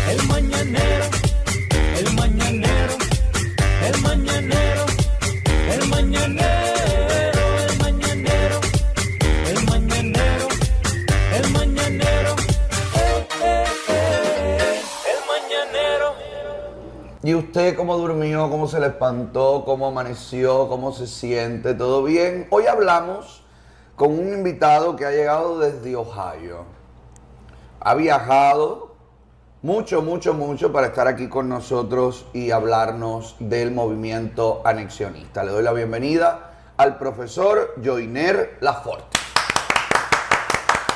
El mañanero, el mañanero, el mañanero, el mañanero, el mañanero, el mañanero, el mañanero, el mañanero. ¿Y usted cómo durmió? ¿Cómo se le espantó? ¿Cómo amaneció? ¿Cómo se siente? ¿Todo bien? Hoy hablamos con un invitado que ha llegado desde Ohio. Ha viajado mucho para estar aquí con nosotros y hablarnos del movimiento anexionista. Le doy la bienvenida al profesor Joyner Laforte.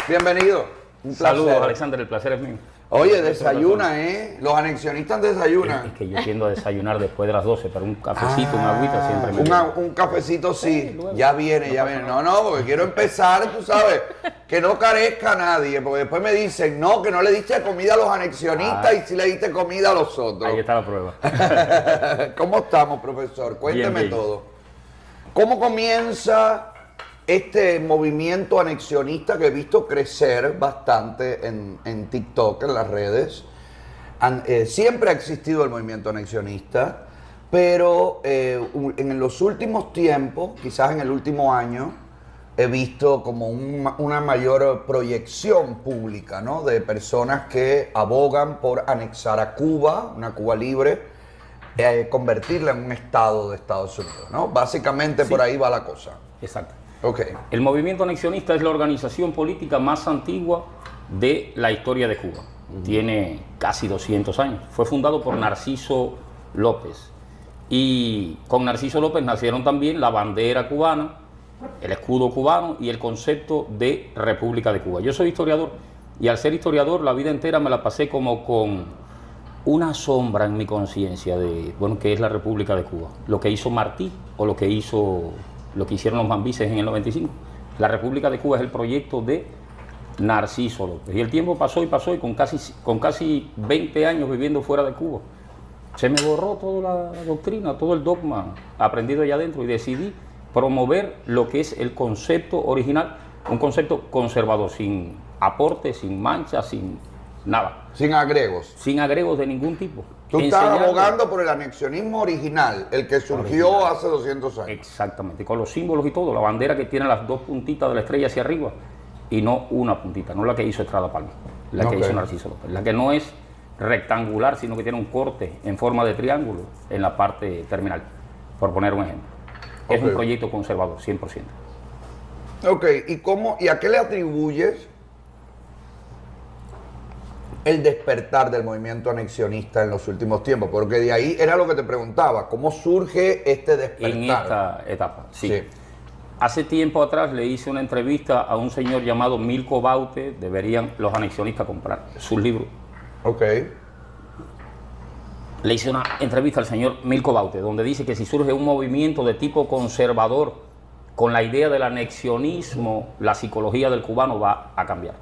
Bienvenido. Un placer. Saludos, Alexander, el placer es mío. Oye, desayuna, ¿eh? Los anexionistas desayunan. Es que yo tiendo a desayunar después de las 12, pero un cafecito, una agüita siempre me Un cafecito sí, luego. ya viene. No, porque quiero empezar, tú sabes, que no carezca a nadie, porque después me dicen, no, que no le diste comida a los anexionistas y sí le diste comida a los otros. Ahí está la prueba. ¿Cómo estamos, profesor? Cuénteme Bien. todo. ¿Cómo comienza este movimiento anexionista que he visto crecer bastante en TikTok, en las redes? Siempre ha existido el movimiento anexionista, pero en los últimos tiempos, quizás en el último año, he visto como una mayor proyección pública, ¿no? De personas que abogan por anexar a Cuba, una Cuba libre, convertirla en un estado de Estados Unidos, ¿no? Básicamente Sí. por ahí va la cosa. Exacto. Ok. El movimiento anexionista es la organización política más antigua de la historia de Cuba. Tiene casi 200 años. Fue fundado por Narciso López. Y con Narciso López nacieron también la bandera cubana, el escudo cubano y el concepto de República de Cuba. Yo soy historiador y al ser historiador la vida entera me la pasé como con una sombra en mi conciencia de, bueno, ¿qué es la República de Cuba? Lo que hizo Martí o lo que hicieron los mambises en el 95. La República de Cuba es el proyecto de Narciso López. Y el tiempo pasó y con casi 20 años viviendo fuera de Cuba, se me borró toda la doctrina, todo el dogma aprendido allá adentro y decidí promover lo que es el concepto original, un concepto conservador, sin aporte, sin mancha, sin nada. Sin agregos. Sin agregos de ningún tipo. Tú estás Enseñando- abogando por el anexionismo original, el que surgió Original. hace 200 años. Exactamente, con los símbolos y todo, la bandera que tiene las dos puntitas de la estrella hacia arriba y no una puntita, no la que hizo Estrada Palma, la Ok. que hizo Narciso López, la que no es rectangular, sino que tiene un corte en forma de triángulo en la parte terminal, por poner un ejemplo. Es Ok. un proyecto conservador, 100%. Ok, ¿y a qué le atribuyes el despertar del movimiento anexionista en los últimos tiempos? Porque de ahí era lo que te preguntaba, ¿cómo surge este despertar? En esta etapa, sí. Sí. Hace tiempo atrás le hice una entrevista a un señor llamado Milko Baute, deberían los anexionistas comprar sus libros. Ok. Le hice una entrevista al señor Milko Baute, donde dice que si surge un movimiento de tipo conservador con la idea del anexionismo, la psicología del cubano va a cambiar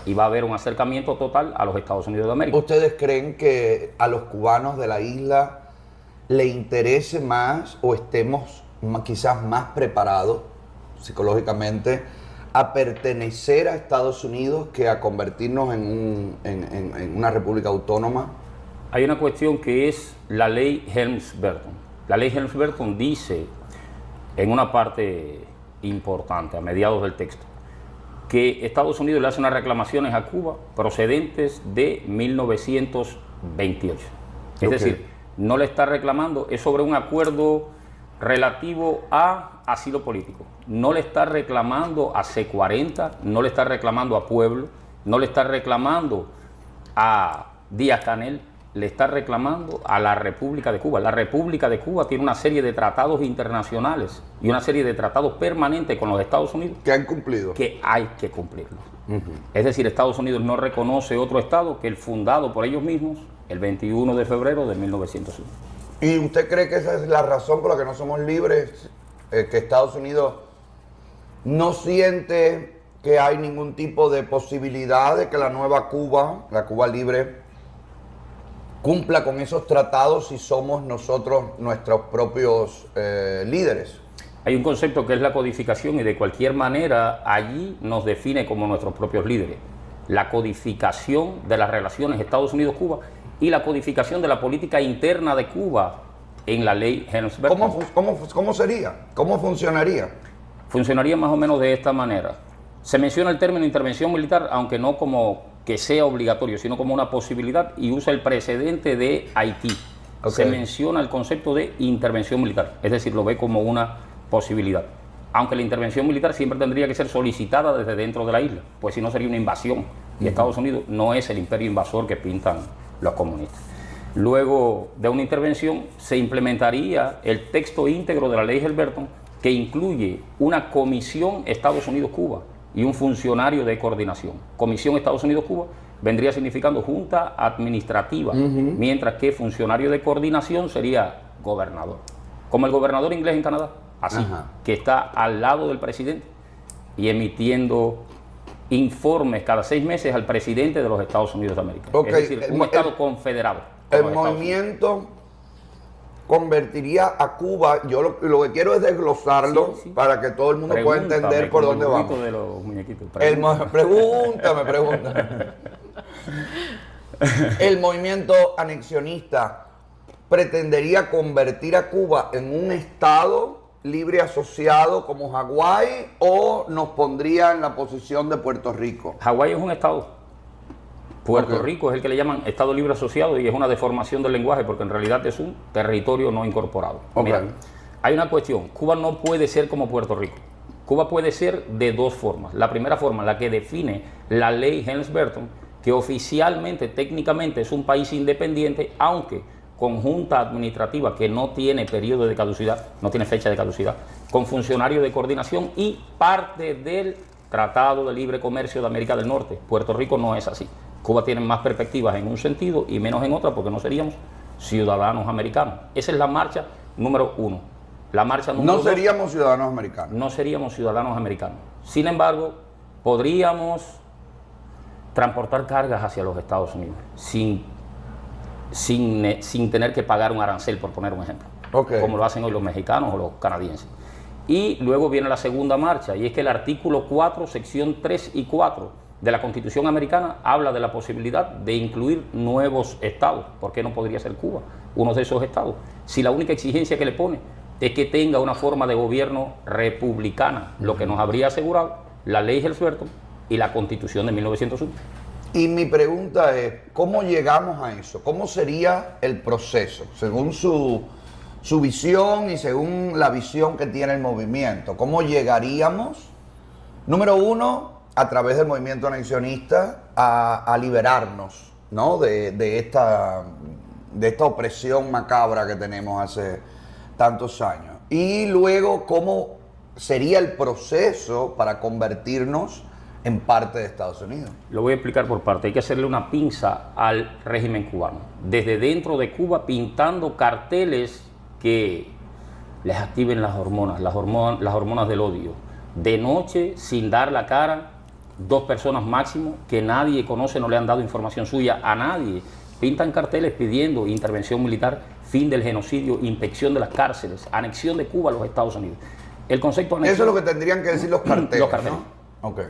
y va a haber un acercamiento total a los Estados Unidos de América. ¿Ustedes creen que a los cubanos de la isla le interese más o estemos quizás más preparados psicológicamente a pertenecer a Estados Unidos que a convertirnos en una república autónoma? Hay una cuestión que es la ley Helms-Burton. La ley Helms-Burton dice, en una parte importante, a mediados del texto, que Estados Unidos le hace unas reclamaciones a Cuba procedentes de 1928. Es Ok. decir, no le está reclamando, es sobre un acuerdo relativo a asilo político. No le está reclamando a C-40, no le está reclamando a Pueblo, no le está reclamando a Díaz-Canel, le está reclamando a la República de Cuba. La República de Cuba tiene una serie de tratados internacionales y una serie de tratados permanentes con los Estados Unidos ¿Que han cumplido? que hay que cumplirlos. Es decir, Estados Unidos no reconoce otro Estado que el fundado por ellos mismos el 21 de febrero de 1901. ¿Y usted cree que esa es la razón por la que no somos libres? Que Estados Unidos no siente que hay ningún tipo de posibilidad de que la nueva Cuba, la Cuba libre, cumpla con esos tratados si somos nosotros nuestros propios líderes. Hay un concepto que es la codificación y de cualquier manera allí nos define como nuestros propios líderes. La codificación de las relaciones Estados Unidos-Cuba y la codificación de la política interna de Cuba en la ley Helms-Burton. ¿Cómo sería? ¿Cómo funcionaría? Funcionaría más o menos de esta manera. Se menciona el término intervención militar, aunque no como que sea obligatorio, sino como una posibilidad, y usa el precedente de Haití. Ok. Se menciona el concepto de intervención militar, es decir, lo ve como una posibilidad. Aunque la intervención militar siempre tendría que ser solicitada desde dentro de la isla, pues si no sería una invasión. Y Estados Unidos no es el imperio invasor que pintan los comunistas. Luego de una intervención se implementaría el texto íntegro de la ley Helms-Burton, que incluye una comisión Estados Unidos-Cuba y un funcionario de coordinación. Comisión Estados Unidos-Cuba vendría significando junta administrativa, mientras que funcionario de coordinación sería gobernador. Como el gobernador inglés en Canadá, así, que está al lado del presidente y emitiendo informes cada 6 meses al presidente de los Estados Unidos de América. Ok, Es decir, un estado confederado. El movimiento convertiría a Cuba, yo lo que quiero es desglosarlo Sí. para que todo el mundo pueda entender por dónde vamos. De los muñequitos. Pregúntame. El movimiento anexionista pretendería convertir a Cuba en un estado libre asociado como Hawái, o nos pondría en la posición de Puerto Rico. Hawái es un estado. Puerto Ok. Rico es el que le llaman Estado Libre Asociado, y es una deformación del lenguaje porque en realidad es un territorio no incorporado. Ok. Mira, hay una cuestión. Cuba no puede ser como Puerto Rico. Cuba puede ser de dos formas. La primera forma, la que define la ley Helms-Burton, que oficialmente, técnicamente es un país independiente, aunque con junta administrativa que no tiene periodo de caducidad, no tiene fecha de caducidad, con funcionario de coordinación y parte del Tratado de Libre Comercio de América del Norte. Puerto Rico no es así. Cuba tiene más perspectivas en un sentido y menos en otra, porque no seríamos ciudadanos americanos. Esa es la marcha número 1. La marcha número No 2, seríamos ciudadanos americanos. no seríamos ciudadanos americanos. Sin embargo, podríamos transportar cargas hacia los Estados Unidos sin tener que pagar un arancel, por poner un ejemplo, Ok. como lo hacen hoy los mexicanos o los canadienses. Y luego viene la segunda marcha, y es que el artículo 4, sección 3 y 4 de la Constitución americana habla de la posibilidad de incluir nuevos estados. ¿Por qué no podría ser Cuba uno de esos estados? Si la única exigencia que le pone es que tenga una forma de gobierno republicana, lo que nos habría asegurado la ley Helms-Burton y la Constitución de 1901. Y mi pregunta es, ¿cómo llegamos a eso? ¿Cómo sería el proceso? Según su visión y según la visión que tiene el movimiento. ¿Cómo llegaríamos, número uno, a través del movimiento anexionista, a liberarnos, ¿no? de esta opresión macabra que tenemos hace tantos años? Y luego, ¿cómo sería el proceso para convertirnos en parte de Estados Unidos? Lo voy a explicar por parte. Hay que hacerle una pinza al régimen cubano. Desde dentro de Cuba, pintando carteles que les activen las hormonas del odio. De noche, sin dar la cara, 2 personas máximo, que nadie conoce, no le han dado información suya a nadie. Pintan carteles pidiendo intervención militar, fin del genocidio, inspección de las cárceles, anexión de Cuba a los Estados Unidos. El concepto de Eso anexión, es lo que tendrían que decir los carteles. Los carteles. ¿No? Ok.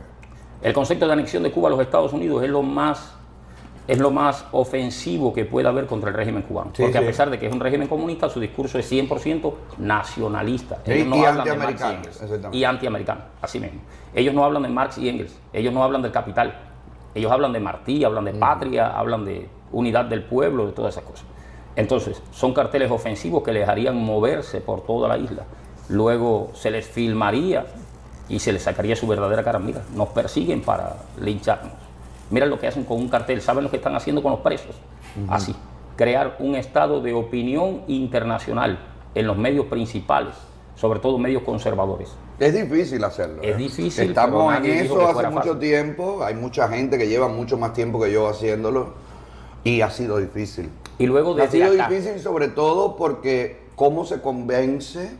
el concepto de anexión de Cuba a los Estados Unidos es lo más ofensivo que puede haber contra el régimen cubano. Sí, porque sí. a pesar de que es un régimen comunista, su discurso es 100% nacionalista. Ellos Y no hablan de Marx y antiamericano, Engels. exactamente. Y antiamericano, así mismo. Ellos no hablan de Marx y Engels. Ellos no hablan del capital. Ellos hablan de Martí, hablan de patria, hablan de unidad del pueblo, de todas esas cosas. Entonces, son carteles ofensivos que les harían moverse por toda la isla. Luego se les filmaría y se les sacaría su verdadera cara. Mira, nos persiguen para lincharnos. Mira lo que hacen con un cartel. ¿Saben lo que están haciendo con los presos? Así, crear un estado de opinión internacional en los medios principales, sobre todo medios conservadores. Es difícil hacerlo. Es difícil, Estamos pero en nadie dijo eso que hace fuera mucho fácil. tiempo. Hay mucha gente que lleva mucho más tiempo que yo haciéndolo y ha sido difícil. Y luego Ha desde sido acá, difícil sobre todo porque cómo se convence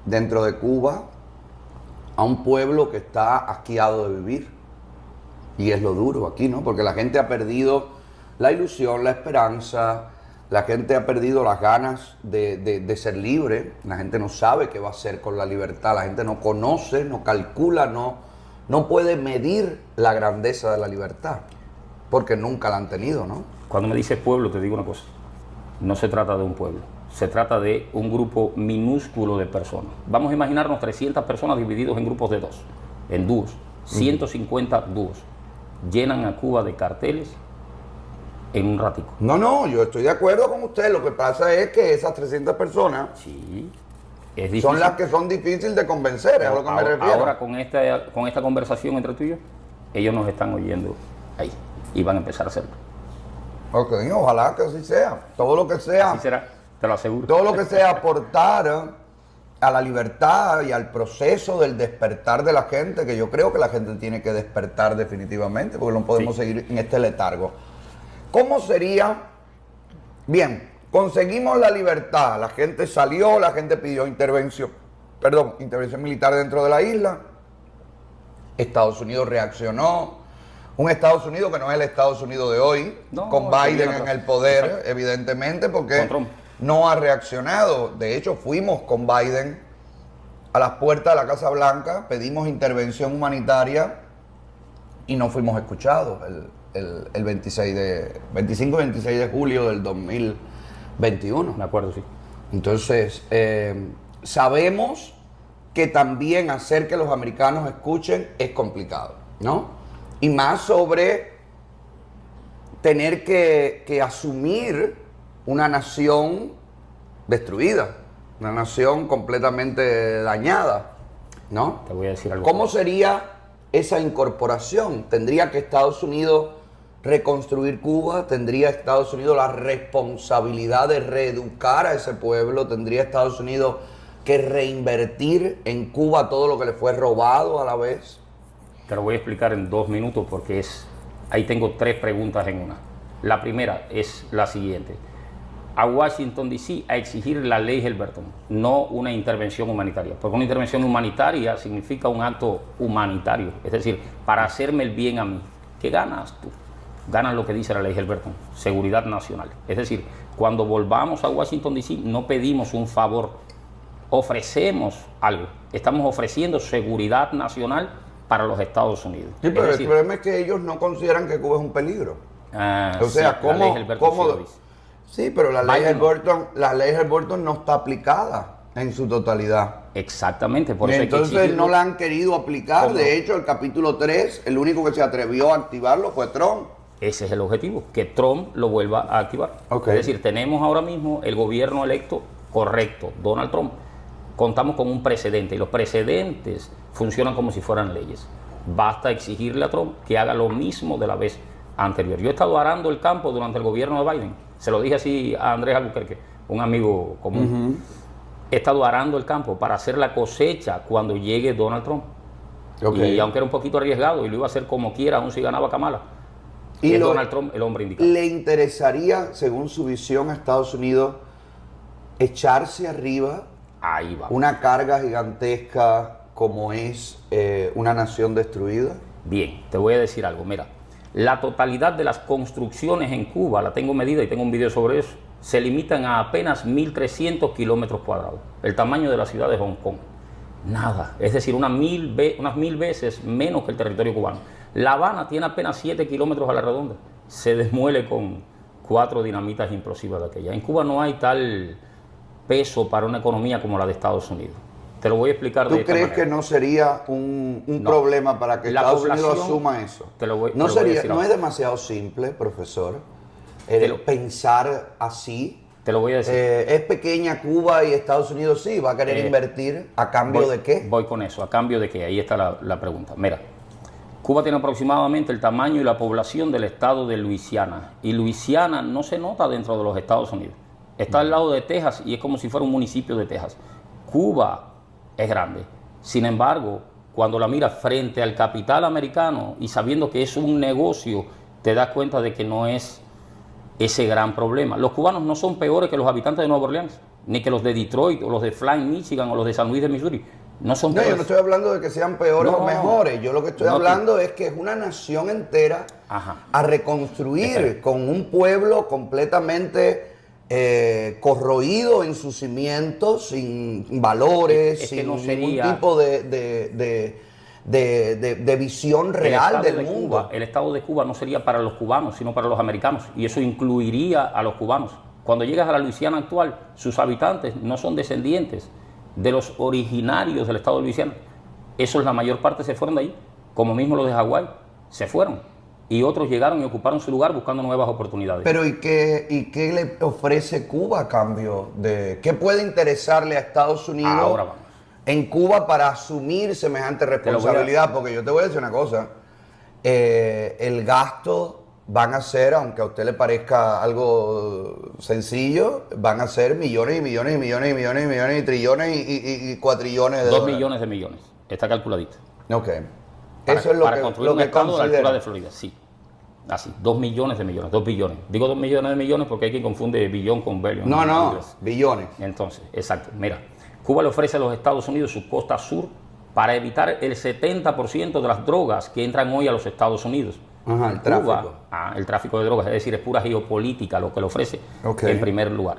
dentro de Cuba a un pueblo que está asqueado de vivir. Y es lo duro aquí, ¿no? Porque la gente ha perdido la ilusión, la esperanza, la gente ha perdido las ganas de ser libre, la gente no sabe qué va a hacer con la libertad, la gente no conoce, no calcula, no puede medir la grandeza de la libertad. porque nunca la han tenido, ¿no? Cuando me dices pueblo, te digo una cosa. No se trata de un pueblo, se trata de un grupo minúsculo de personas. Vamos a imaginarnos 300 personas divididos en grupos de 2, en dúos, 150 dúos. Llenan a Cuba de carteles en un ratico. No, yo estoy de acuerdo con usted. Lo que pasa es que esas 300 personas Sí, es difícil. son las que son difíciles de convencer, es a lo que me refiero. Ahora con esta conversación entre tú y yo, ellos nos están oyendo ahí y van a empezar a hacerlo. Ok, ojalá que así sea. Todo lo que sea, Así será, te lo aseguro. todo lo que sea aportar a la libertad y al proceso del despertar de la gente, que yo creo que la gente tiene que despertar definitivamente, porque no podemos seguir en este letargo. ¿Cómo sería? Bien, conseguimos la libertad, la gente salió, la gente pidió intervención militar dentro de la isla, Estados Unidos reaccionó, un Estados Unidos que no es el Estados Unidos de hoy, No, con que Biden viene en atrás. el poder, Exacto. evidentemente, porque Con Trump. no ha reaccionado. De hecho, fuimos con Biden a las puertas de la Casa Blanca, pedimos intervención humanitaria y no fuimos escuchados el 25 y 26 de julio del 2021. Me acuerdo, sí. Entonces, sabemos que también hacer que los americanos escuchen es complicado, ¿no? Y más sobre tener que asumir una nación destruida, una nación completamente dañada, ¿no? Te voy a decir algo. ¿Cómo sería esa incorporación? ¿Tendría que Estados Unidos reconstruir Cuba? ¿Tendría Estados Unidos la responsabilidad de reeducar a ese pueblo? ¿Tendría Estados Unidos que reinvertir en Cuba todo lo que le fue robado a la vez? Te lo voy a explicar en 2 minutos porque ahí tengo 3 preguntas en una. La primera es la siguiente. A Washington, D.C. a exigir la ley Helberton, no una intervención humanitaria. Porque una intervención humanitaria significa un acto humanitario. Es decir, para hacerme el bien a mí. ¿Qué ganas tú? Ganas lo que dice la ley Helberton, seguridad nacional. Es decir, cuando volvamos a Washington, D.C. no pedimos un favor, ofrecemos algo. Estamos ofreciendo seguridad nacional para los Estados Unidos. Sí, pero Es decir, el problema es que ellos no consideran que Cuba es un peligro. O sí, sea, la ley ¿cómo? Helberton sí lo dice. Sí, pero la ley Biden no. Helberton no está aplicada en su totalidad. Exactamente, por Y eso hay que entonces exigirlo. no la han querido aplicar. ¿Cómo? De hecho, el capítulo 3, el único que se atrevió a activarlo fue Trump. Ese es el objetivo, que Trump lo vuelva a activar. Ok. Es decir, tenemos ahora mismo el gobierno electo correcto, Donald Trump. Contamos con un precedente y los precedentes funcionan como si fueran leyes. Basta exigirle a Trump que haga lo mismo de la vez anterior. Yo he estado arando el campo durante el gobierno de Biden. Se lo dije así a Andrés Albuquerque, un amigo común. He estado arando el campo para hacer la cosecha cuando llegue Donald Trump. Ok. Y aunque era un poquito arriesgado y lo iba a hacer como quiera, aún si ganaba Kamala. Y Es lo- Donald Trump el hombre indicado. ¿Le interesaría, según su visión a Estados Unidos, echarse arriba Ahí va. una carga gigantesca como es una nación destruida? Bien, te voy a decir algo. Mira, la totalidad de las construcciones en Cuba, la tengo medida y tengo un video sobre eso, se limitan a apenas 1.300 kilómetros cuadrados. El tamaño de la ciudad de Hong Kong. Nada. Es decir, unas 1000 veces menos que el territorio cubano. La Habana tiene apenas 7 kilómetros a la redonda. Se desmuele con 4 dinamitas implosivas de aquella. En Cuba no hay tal peso para una economía como la de Estados Unidos. Te lo voy a explicar de ¿Tú esta crees manera. que no sería un No. problema para que La Estados Unidos población- asuma eso? te lo voy no a sería, decir no ahora. es demasiado simple, profesor, Te lo- pensar así. Te lo voy a decir. Es pequeña Cuba y Estados Unidos sí va a querer invertir. ¿A cambio de qué? Voy con eso. ¿A cambio de qué? Ahí está la pregunta. Mira, Cuba tiene aproximadamente el tamaño y la población del estado de Luisiana. Y Luisiana no se nota dentro de los Estados Unidos. Está al lado de Texas y es como si fuera un municipio de Texas. Cuba es grande. Sin embargo, cuando la miras frente al capital americano y sabiendo que es un negocio, te das cuenta de que no es ese gran problema. Los cubanos no son peores que los habitantes de Nueva Orleans, ni que los de Detroit, o los de Flint, Michigan, o los de San Luis de Missouri. No son No, yo peores. no estoy hablando de que sean peores No, o mejores. Yo lo que estoy no, hablando es que es una nación entera Ajá. a reconstruir Espera. con un pueblo completamente corroído en sus cimientos, sin valores, Es que sin no ningún sería- tipo de de visión real del mundo. El Estado de Cuba no sería para los cubanos, sino para los americanos, y eso incluiría a los cubanos. Cuando llegas a la Luisiana actual, sus habitantes no son descendientes de los originarios del Estado de Luisiana. Esos, la mayor parte, se fueron de ahí, como mismo los de Hawái, se fueron. Y otros llegaron y ocuparon su lugar buscando nuevas oportunidades. Pero ¿y qué le ofrece Cuba a cambio de qué puede interesarle a Estados Unidos Ahora vamos. en Cuba para asumir semejante responsabilidad? Porque yo te voy a decir una cosa, el gasto van a ser, aunque a usted le parezca algo sencillo, van a ser millones y millones y millones y millones y millones y trillones y cuatrillones de 2 dólares. millones de millones, está calculadito. Ok. Para, Eso es lo para que, construir lo un que estado a la altura considera. de Florida, sí. Así, 2 millones de millones, 2 billones. Digo 2 millones de millones porque hay quien confunde billón con billion. No, en no, inglés. billones. Entonces, exacto. Mira, Cuba le ofrece a los Estados Unidos su costa sur para evitar el 70% de las drogas que entran hoy a los Estados Unidos. Ajá, el tráfico. Cuba, el tráfico de drogas, es decir, es pura geopolítica lo que le ofrece Ok. en primer lugar.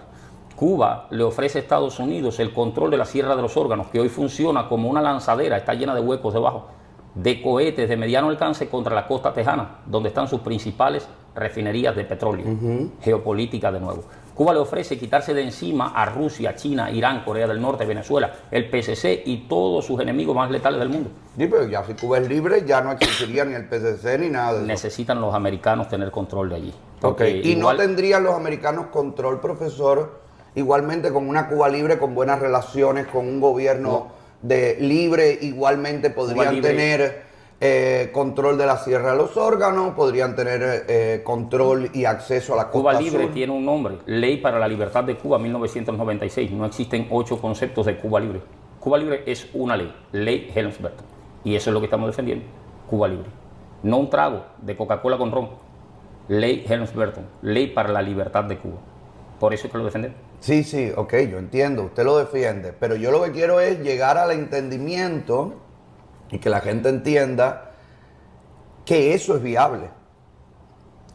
Cuba le ofrece a Estados Unidos el control de la Sierra de los Órganos, que hoy funciona como una lanzadera, está llena de huecos debajo, de cohetes de mediano alcance contra la costa tejana, donde están sus principales refinerías de petróleo. Geopolítica de nuevo. Cuba le ofrece quitarse de encima a Rusia, China, Irán, Corea del Norte, Venezuela, el PCC y todos sus enemigos más letales del mundo. Sí, pero ya si Cuba es libre, ya no existiría ni el PCC ni nada de eso. Necesitan los americanos tener control de allí. Ok, Porque y igual- no tendrían los americanos control, profesor, igualmente con una Cuba libre, con buenas relaciones, con un gobierno de libre, igualmente podrían libre. tener control de la Sierra de los Órganos, podrían tener control y acceso a la Cuba costa Libre sur. tiene un nombre, Ley para la Libertad de Cuba, 1996. No existen 8 conceptos de Cuba Libre. Cuba Libre es una ley, Ley Helms-Burton. Y eso es lo que estamos defendiendo, Cuba Libre. No un trago de Coca-Cola con ron, Ley Helms-Burton, Ley para la Libertad de Cuba. Por eso es que lo defendemos. Sí, sí, ok, yo entiendo, usted lo defiende, pero yo lo que quiero es llegar al entendimiento y que la gente entienda que eso es viable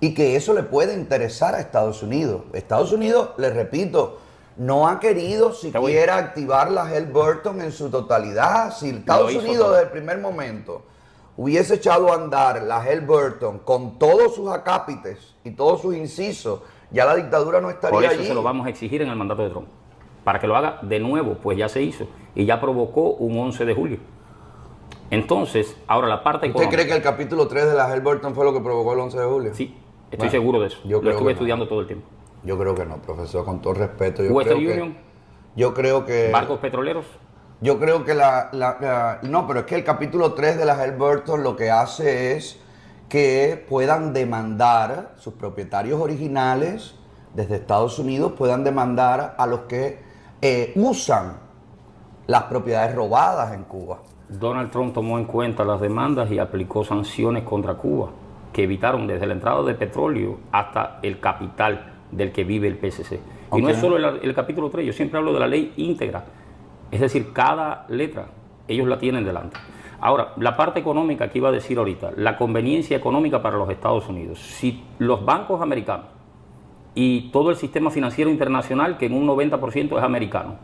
y que eso le puede interesar a Estados Unidos. Estados Unidos, les repito, no ha querido siquiera activar la Helms-Burton en su totalidad. Si Estados hizo Unidos todo. desde el primer momento hubiese echado a andar la Helms-Burton con todos sus acápites y todos sus incisos, ya la dictadura no estaría Por eso allí. se lo vamos a exigir en el mandato de Trump. Para que lo haga de nuevo, pues ya se hizo. Y ya provocó un 11 de julio. Entonces, ahora la parte ¿Usted económica. cree que el capítulo 3 de la Helms-Burton fue lo que provocó el 11 de julio? Sí, estoy Bueno, seguro de eso. yo Lo creo estuve que no. estudiando todo el tiempo. Yo creo que no, profesor, con todo respeto. Yo Western creo Union, yo creo que barcos petroleros. yo creo que no, pero es que el capítulo 3 de la Helms-Burton lo que hace es que puedan demandar sus propietarios originales desde Estados Unidos, puedan demandar a los que usan las propiedades robadas en Cuba. Donald Trump tomó en cuenta las demandas y aplicó sanciones contra Cuba, que evitaron desde la entrada de petróleo hasta el capital del que vive el PCC. Y no Ok. es solo el capítulo 3, yo siempre hablo de la ley íntegra, es decir, cada letra, ellos la tienen delante. Ahora, la parte económica que iba a decir ahorita, la conveniencia económica para los Estados Unidos. Si los bancos americanos y todo el sistema financiero internacional, que en un 90% es americano,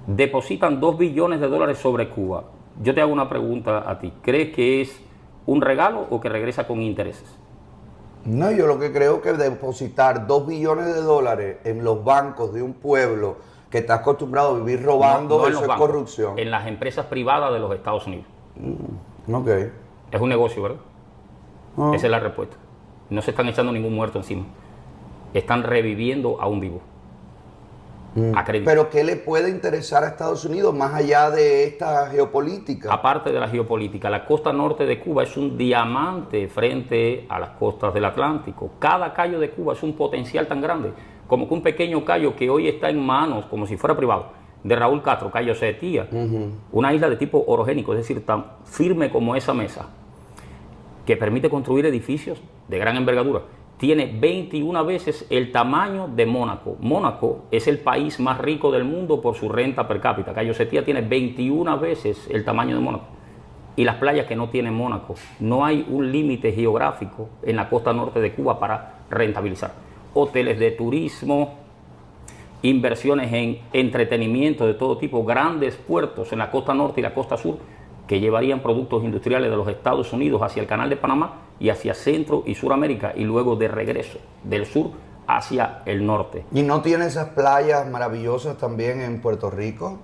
depositan 2 billones de dólares sobre Cuba, yo te hago una pregunta a ti. ¿Crees que es un regalo o que regresa con intereses? No, yo lo que creo que depositar 2 billones de dólares en los bancos de un pueblo que está acostumbrado a vivir robando, No en eso los es bancos, corrupción. en las empresas privadas de los Estados Unidos. Ok. Es un negocio, ¿verdad? Ah. Esa es la respuesta. No se están echando ningún muerto encima. Están reviviendo a un vivo. A crédito. Pero ¿qué le puede interesar a Estados Unidos más allá de esta geopolítica? Aparte de la geopolítica, la costa norte de Cuba es un diamante frente a las costas del Atlántico. Cada callo de Cuba es un potencial tan grande como que un pequeño callo que hoy está en manos, como si fuera privado, de Raúl Castro, Cayo Setía, una isla de tipo orogénico, es decir, tan firme como esa mesa, que permite construir edificios de gran envergadura. Tiene 21 veces el tamaño de Mónaco. Mónaco es el país más rico del mundo por su renta per cápita. Cayo Setía tiene 21 veces el tamaño de Mónaco. Y las playas que no tienen Mónaco. No hay un límite geográfico en la costa norte de Cuba para rentabilizar. Hoteles de turismo, inversiones en entretenimiento de todo tipo, grandes puertos en la costa norte y la costa sur, que llevarían productos industriales de los Estados Unidos hacia el Canal de Panamá y hacia Centro y Suramérica, y luego de regreso del sur hacia el norte. ¿Y no tiene esas playas maravillosas también en Puerto Rico?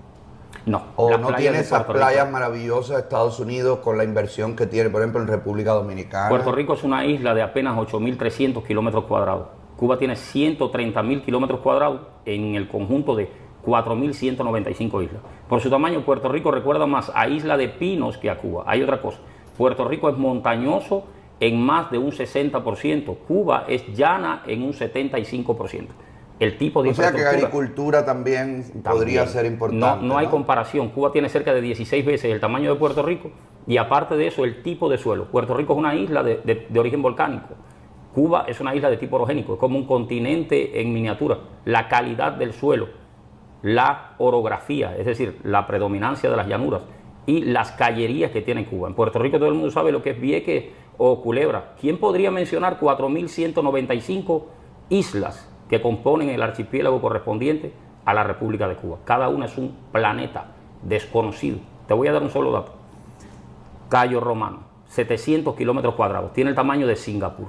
No. ¿O las no playas tiene de esas Puerto Rico- playas maravillosas de Estados Unidos con la inversión que tiene, por ejemplo, en República Dominicana? Puerto Rico es una isla de apenas 8.300 kilómetros cuadrados. Cuba tiene 130.000 kilómetros cuadrados en el conjunto de 4.195 islas. Por su tamaño, Puerto Rico recuerda más a Isla de Pinos que a Cuba. Hay otra cosa. Puerto Rico es montañoso en más de un 60%. Cuba es llana en un 75%. El tipo de O sea que infraestructura agricultura también podría ser importante. No hay comparación. Cuba tiene cerca de 16 veces el tamaño de Puerto Rico y aparte de eso el tipo de suelo. Puerto Rico es una isla de origen volcánico. Cuba es una isla de tipo orogénico, es como un continente en miniatura. La calidad del suelo, la orografía, es decir, la predominancia de las llanuras y las callerías que tiene Cuba. En Puerto Rico todo el mundo sabe lo que es Vieques o Culebra. ¿Quién podría mencionar 4.195 islas que componen el archipiélago correspondiente a la República de Cuba? Cada una es un planeta desconocido. Te voy a dar un solo dato. Cayo Romano, 700 kilómetros cuadrados, tiene el tamaño de Singapur.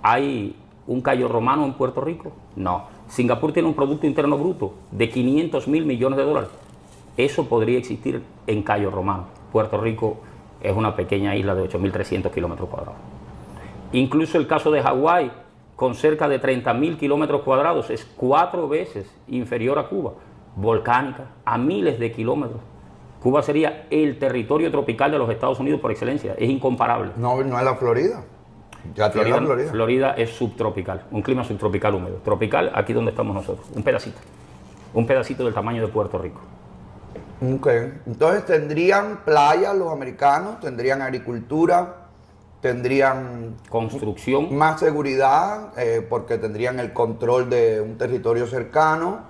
¿Hay un Cayo Romano en Puerto Rico? No. Singapur tiene un Producto Interno Bruto de 500.000 millones de dólares. Eso podría existir en Cayo Romano. Puerto Rico es una pequeña isla de 8.300 kilómetros cuadrados. Incluso el caso de Hawái, con cerca de 30.000 kilómetros cuadrados, es 4 veces inferior a Cuba, volcánica, a miles de kilómetros. Cuba sería el territorio tropical de los Estados Unidos por excelencia, es incomparable. No, no es la Florida. Ya tiene la Florida. Florida es subtropical, un clima subtropical húmedo. Tropical, aquí donde estamos nosotros, un pedacito del tamaño de Puerto Rico. Ok. Entonces tendrían playas los americanos, tendrían agricultura, tendrían Construcción, más seguridad, porque tendrían el control de un territorio cercano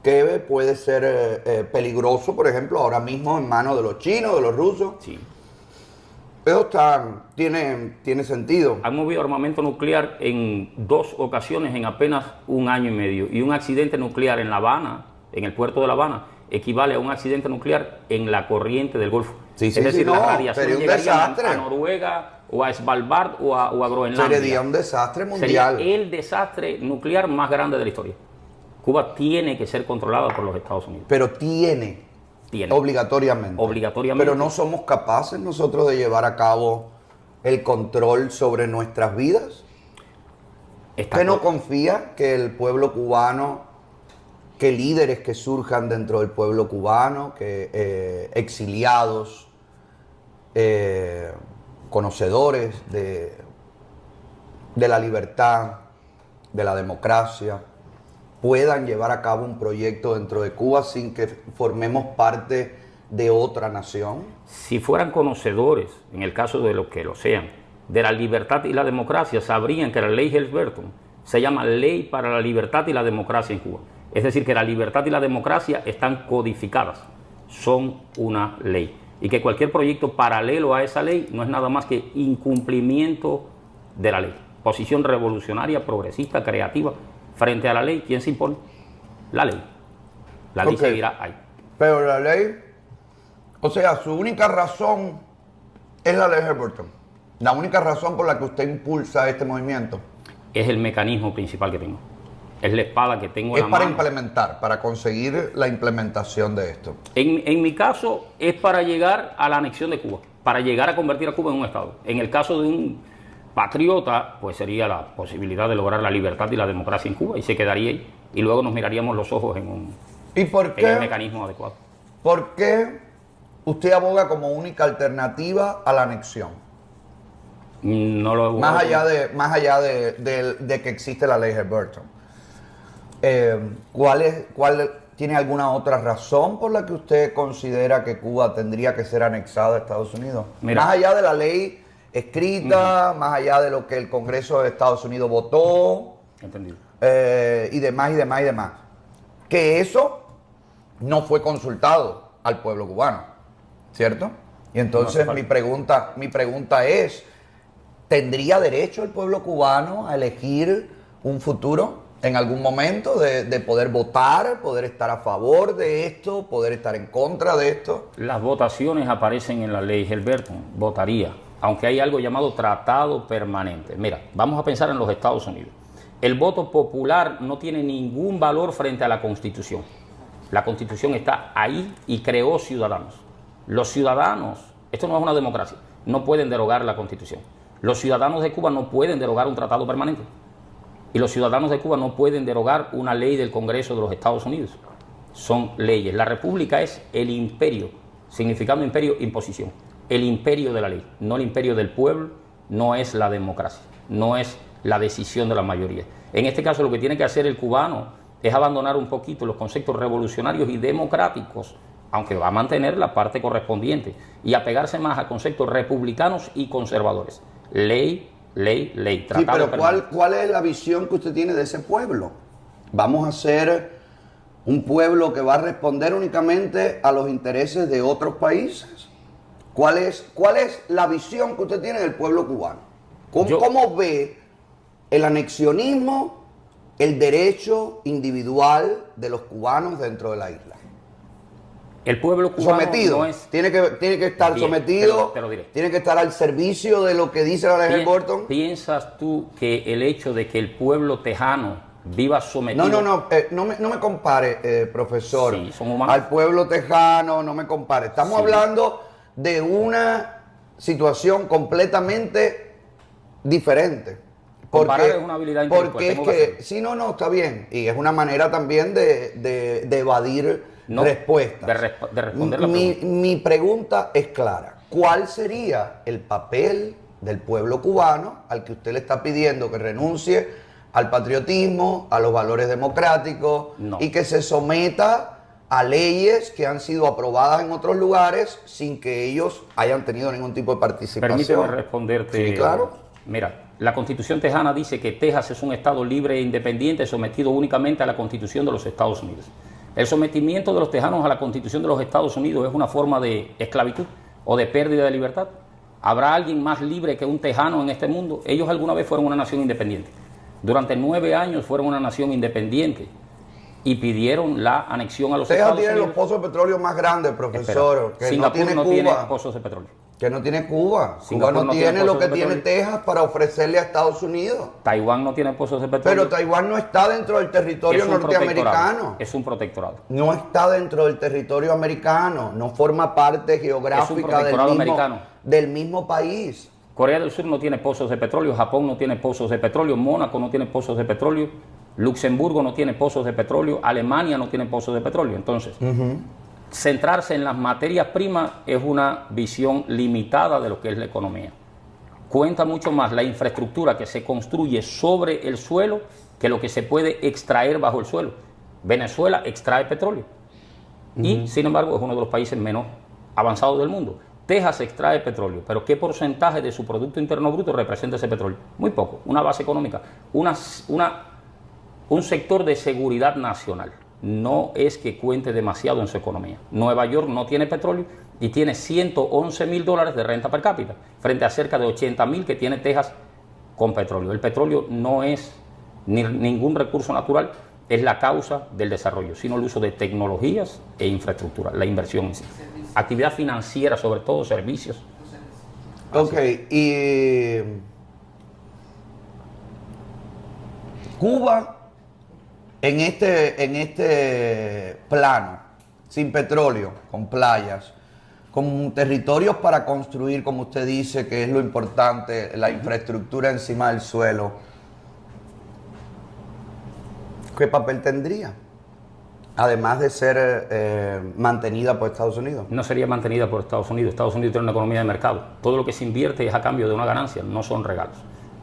que puede ser peligroso, por ejemplo, ahora mismo en manos de los chinos, de los rusos. sí. Eso tiene sentido. Han movido armamento nuclear en 2 ocasiones en apenas un año y medio. Y un accidente nuclear en La Habana, en el puerto de La Habana, equivale a un accidente nuclear en la corriente del Golfo. Sí, sí, es decir, sí, no, la radiación sería un llegaría desastre. a Noruega o a Svalbard o a Groenlandia. Sería un desastre mundial. Sería el desastre nuclear más grande de la historia. Cuba tiene que ser controlada por los Estados Unidos. Pero tiene. Obligatoriamente. Obligatoriamente. Pero no somos capaces nosotros de llevar a cabo el control sobre nuestras vidas. ¿Usted no confía que el pueblo cubano, que líderes que surjan dentro del pueblo cubano, que exiliados, conocedores de la libertad, de la democracia, puedan llevar a cabo un proyecto dentro de Cuba sin que formemos parte de otra nación? Si fueran conocedores, en el caso de los que lo sean, de la libertad y la democracia, sabrían que la ley Helms-Burton se llama Ley para la Libertad y la Democracia en Cuba. Es decir, que la libertad y la democracia están codificadas, son una ley. Y que cualquier proyecto paralelo a esa ley no es nada más que incumplimiento de la ley. Posición revolucionaria, progresista, creativa. Frente a la ley, ¿quién se impone? La ley. La ley seguirá ahí. Pero la ley, o sea, su única razón es la ley Helms-Burton. La única razón por la que usted impulsa este movimiento. Es el mecanismo principal que tengo. Es la espada que tengo Es en la para mano. implementar, para conseguir la implementación de esto. En mi caso, es para llegar a la anexión de Cuba, para llegar a convertir a Cuba en un Estado. En el caso de un patriota, pues sería la posibilidad de lograr la libertad y la democracia en Cuba y se quedaría ahí. Y luego nos miraríamos los ojos ¿Y por en el qué? mecanismo adecuado. ¿Por qué usted aboga como única alternativa a la anexión? No lo Más allá de que existe la ley Helms-Burton. ¿Tiene alguna otra razón por la que usted considera que Cuba tendría que ser anexada a Estados Unidos? Mira. Más allá de la ley escrita, más allá de lo que el Congreso de Estados Unidos votó, Entendido. y demás, y demás, y demás. Que eso no fue consultado al pueblo cubano, ¿cierto? Y entonces No hace mi pregunta es, ¿tendría derecho el pueblo cubano a elegir un futuro? en algún momento de poder votar, poder estar a favor de esto, poder estar en contra de esto? Las votaciones aparecen en la ley, Gilberto, votaría, aunque hay algo llamado tratado permanente. Mira, vamos a pensar en los Estados Unidos. El voto popular no tiene ningún valor frente a la Constitución. La Constitución está ahí y creó ciudadanos. Los ciudadanos, esto no es una democracia, no pueden derogar la Constitución. Los ciudadanos de Cuba no pueden derogar un tratado permanente. Y los ciudadanos de Cuba no pueden derogar una ley del Congreso de los Estados Unidos. Son leyes. La República es el imperio, significando imperio, imposición. El imperio de la ley, no el imperio del pueblo, no es la democracia, no es la decisión de la mayoría. En este caso lo que tiene que hacer el cubano es abandonar un poquito los conceptos revolucionarios y democráticos, aunque va a mantener la parte correspondiente, y apegarse más a conceptos republicanos y conservadores. Ley, ley, ley. Sí, pero ¿cuál es la visión que usted tiene de ese pueblo? ¿Vamos a ser un pueblo que va a responder únicamente a los intereses de otros países? ¿Cuál es la visión que usted tiene del pueblo cubano? ¿Cómo ve el anexionismo, el derecho individual de los cubanos dentro de la isla? El pueblo cubano sometido, no es... tiene que estar Bien, sometido, te lo diré. Tiene que estar al servicio de lo que dice la ley de Burton. ¿Piensas tú que el hecho de que el pueblo tejano viva sometido... No me compare, profesor, Sí, son humanos. al pueblo tejano, no me compare. Estamos Sí. hablando de una situación completamente diferente. Comparar es una habilidad intelectual, Porque es tengo que que, hacerlo. sí, no, está bien. Y es una manera también de evadir respuestas. De responder la pregunta. Mi pregunta es clara. ¿Cuál sería el papel del pueblo cubano al que usted le está pidiendo que renuncie al patriotismo, a los valores democráticos No. y que se someta a leyes que han sido aprobadas en otros lugares sin que ellos hayan tenido ningún tipo de participación? Permíteme responderte. Sí, claro. Mira, la Constitución tejana dice que Texas es un estado libre e independiente sometido únicamente a la Constitución de los Estados Unidos. El sometimiento de los tejanos a la Constitución de los Estados Unidos es una forma de esclavitud o de pérdida de libertad. ¿Habrá alguien más libre que un tejano en este mundo? Ellos alguna vez fueron una nación independiente. Durante 9 años fueron una nación independiente y pidieron la anexión a los Texas Estados tiene Unidos. los pozos de petróleo más grandes, profesor, Espera, que Singapur no tiene no Cuba. tiene pozos de petróleo. Que no tiene Cuba. Singapur Cuba no no tiene tiene lo pozos que de tiene petróleo. Texas para ofrecerle a Estados Unidos. Taiwán no tiene pozos de petróleo. Pero Taiwán no está dentro del territorio Es un norteamericano. protectorado. Es un protectorado. No está dentro del territorio americano. No forma parte geográfica protectorado americano. del mismo país. Corea del Sur no tiene pozos de petróleo, Japón no tiene pozos de petróleo, Mónaco no tiene pozos de petróleo, Luxemburgo no tiene pozos de petróleo, Alemania no tiene pozos de petróleo. Entonces, centrarse en las materias primas es una visión limitada de lo que es la economía. Cuenta mucho más la infraestructura que se construye sobre el suelo que lo que se puede extraer bajo el suelo. Venezuela extrae petróleo y, sin embargo, es uno de los países menos avanzados del mundo. Texas extrae petróleo, pero ¿qué porcentaje de su Producto Interno Bruto representa ese petróleo? Muy poco, una base económica, un sector de seguridad nacional. No es que cuente demasiado en su economía. Nueva York no tiene petróleo y tiene $111,000 de renta per cápita, frente a cerca de 80,000 que tiene Texas con petróleo. El petróleo no es ningún recurso natural, es la causa del desarrollo, sino el uso de tecnologías e infraestructura, la inversión en sí. Actividad financiera, sobre todo servicios. Ok, y Cuba en este plano, sin petróleo, con playas, con territorios para construir, como usted dice, que es lo importante, la infraestructura encima del suelo, ¿qué papel tendría? Además de ser mantenida por Estados Unidos. No sería mantenida por Estados Unidos. Estados Unidos tiene una economía de mercado. Todo lo que se invierte es a cambio de una ganancia, no son regalos.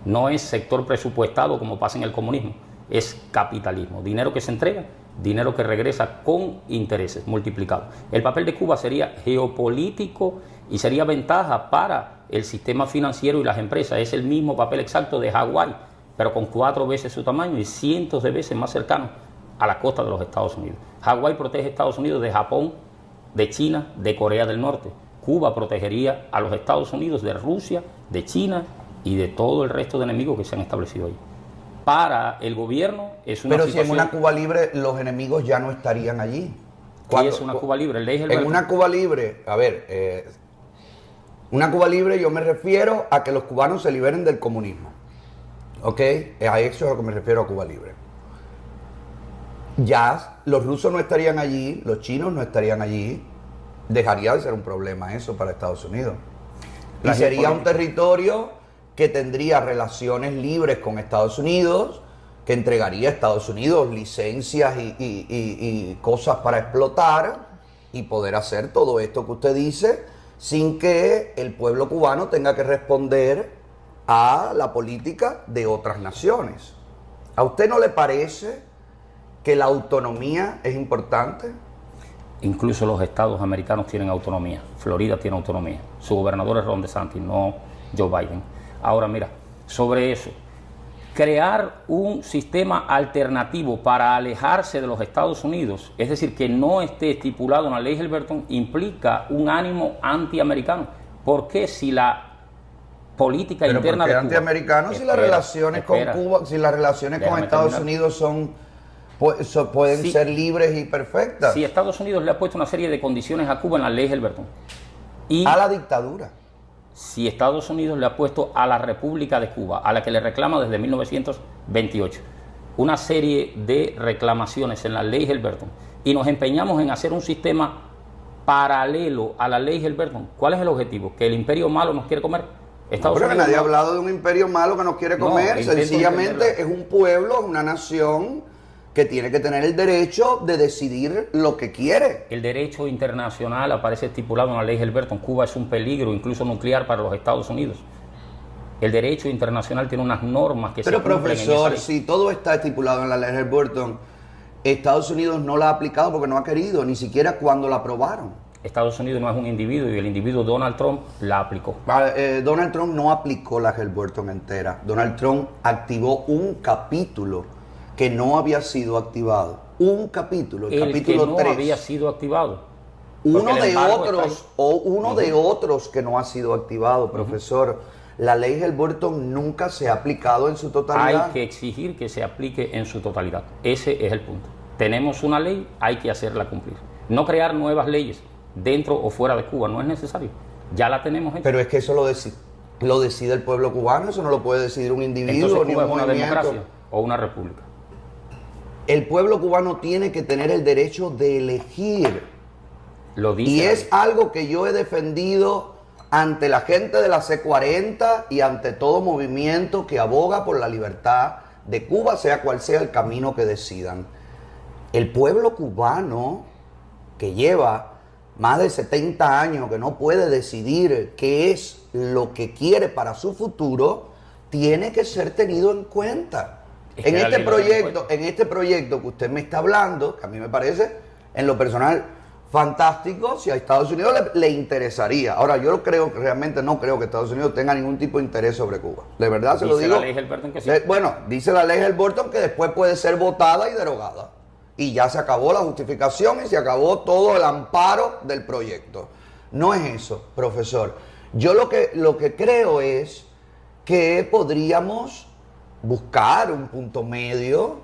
No es sector presupuestado como pasa en el comunismo, es capitalismo. Dinero que se entrega, dinero que regresa con intereses multiplicados. El papel de Cuba sería geopolítico y sería ventaja para el sistema financiero y las empresas. Es el mismo papel exacto de Hawái, pero con 4 veces su tamaño y cientos de veces más cercano a la costa de los Estados Unidos. Hawái protege a Estados Unidos de Japón, de China, de Corea del Norte. Cuba protegería a los Estados Unidos de Rusia, de China y de todo el resto de enemigos que se han establecido ahí. para el gobierno es una Pero si en situación... una Cuba libre los enemigos ya no estarían allí. ¿Qué es una Cuba libre? En una Cuba libre, a ver, una Cuba libre yo me refiero a que los cubanos se liberen del comunismo. ¿Ok? A eso es a lo que me refiero a Cuba libre. Ya los rusos no estarían allí, los chinos no estarían allí. Dejaría de ser un problema eso para Estados Unidos. Y La sería un geopolítica. territorio que tendría relaciones libres con Estados Unidos, que entregaría a Estados Unidos licencias y cosas para explotar y poder hacer todo esto que usted dice sin que el pueblo cubano tenga que responder a la política de otras naciones. ¿A usted no le parece que la autonomía es importante? Incluso los estados americanos tienen autonomía. Florida tiene autonomía. Su gobernador es Ron DeSantis, no Joe Biden. Ahora mira, sobre eso, crear un sistema alternativo para alejarse de los Estados Unidos, es decir, que no esté estipulado en la ley Helberton, implica un ánimo antiamericano. ¿Por qué si la política Pero interna ¿por qué de Cuba... antiamericano si las relaciones con Cuba, si las relaciones con Déjame Estados terminar. Unidos pueden Sí. ser libres y perfectas? Si Estados Unidos le ha puesto una serie de condiciones a Cuba en la ley Helberton, y A la dictadura. si Estados Unidos le ha puesto a la República de Cuba, a la que le reclama desde 1928, una serie de reclamaciones en la ley Helberton, y nos empeñamos en hacer un sistema paralelo a la ley Helberton, ¿cuál es el objetivo? ¿Que el imperio malo nos quiere comer? Pero que nadie ha hablado de un imperio malo que nos quiere No, comer. intento Sencillamente entenderlo. es un pueblo, es una nación que tiene que tener el derecho de decidir lo que quiere. El derecho internacional aparece estipulado en la ley Helberton. Cuba es un peligro, incluso nuclear, para los Estados Unidos. El derecho internacional tiene unas normas que Pero se cumplen en esa profesor, ley. si todo está estipulado en la ley Helberton, Estados Unidos no la ha aplicado porque no ha querido, ni siquiera cuando la aprobaron. Estados Unidos no es un individuo y el individuo Donald Trump la aplicó. Donald Trump no aplicó la Helberton entera. Donald Trump activó un capítulo que no había sido activado. Un capítulo, el El que capítulo no 3. había sido activado. Uno Porque el de embargo está otros, ahí. o uno de otros que no ha sido activado, profesor. La ley Helberton nunca se ha aplicado en su totalidad. Hay que exigir que se aplique en su totalidad. Ese es el punto. Tenemos una ley, hay que hacerla cumplir. No crear nuevas leyes dentro o fuera de Cuba, no es necesario. Ya la tenemos hecha. Pero es que eso lo decide el pueblo cubano, eso no lo puede decidir un individuo Entonces ni Cuba un es una movimiento. democracia o una república. El pueblo cubano tiene que tener el derecho de elegir. Lo dice Y la es ley. algo que yo he defendido ante la gente de la C40 y ante todo movimiento que aboga por la libertad de Cuba, sea cual sea el camino que decidan. El pueblo cubano, que lleva más de 70 años, que no puede decidir qué es lo que quiere para su futuro, tiene que ser tenido en cuenta. Es que En la este ley lo tiene en proyecto, cuenta. en este proyecto que usted me está hablando, que a mí me parece, en lo personal, fantástico, si a Estados Unidos le interesaría. Ahora, yo creo, realmente no creo que Estados Unidos tenga ningún tipo de interés sobre Cuba. De verdad se lo Dice digo. la ley Helberton que sí. Bueno, dice la ley Helberton que después puede ser votada y derogada. Y ya se acabó la justificación y se acabó todo el amparo del proyecto. No es eso, profesor. Yo lo que creo es que podríamos buscar un punto medio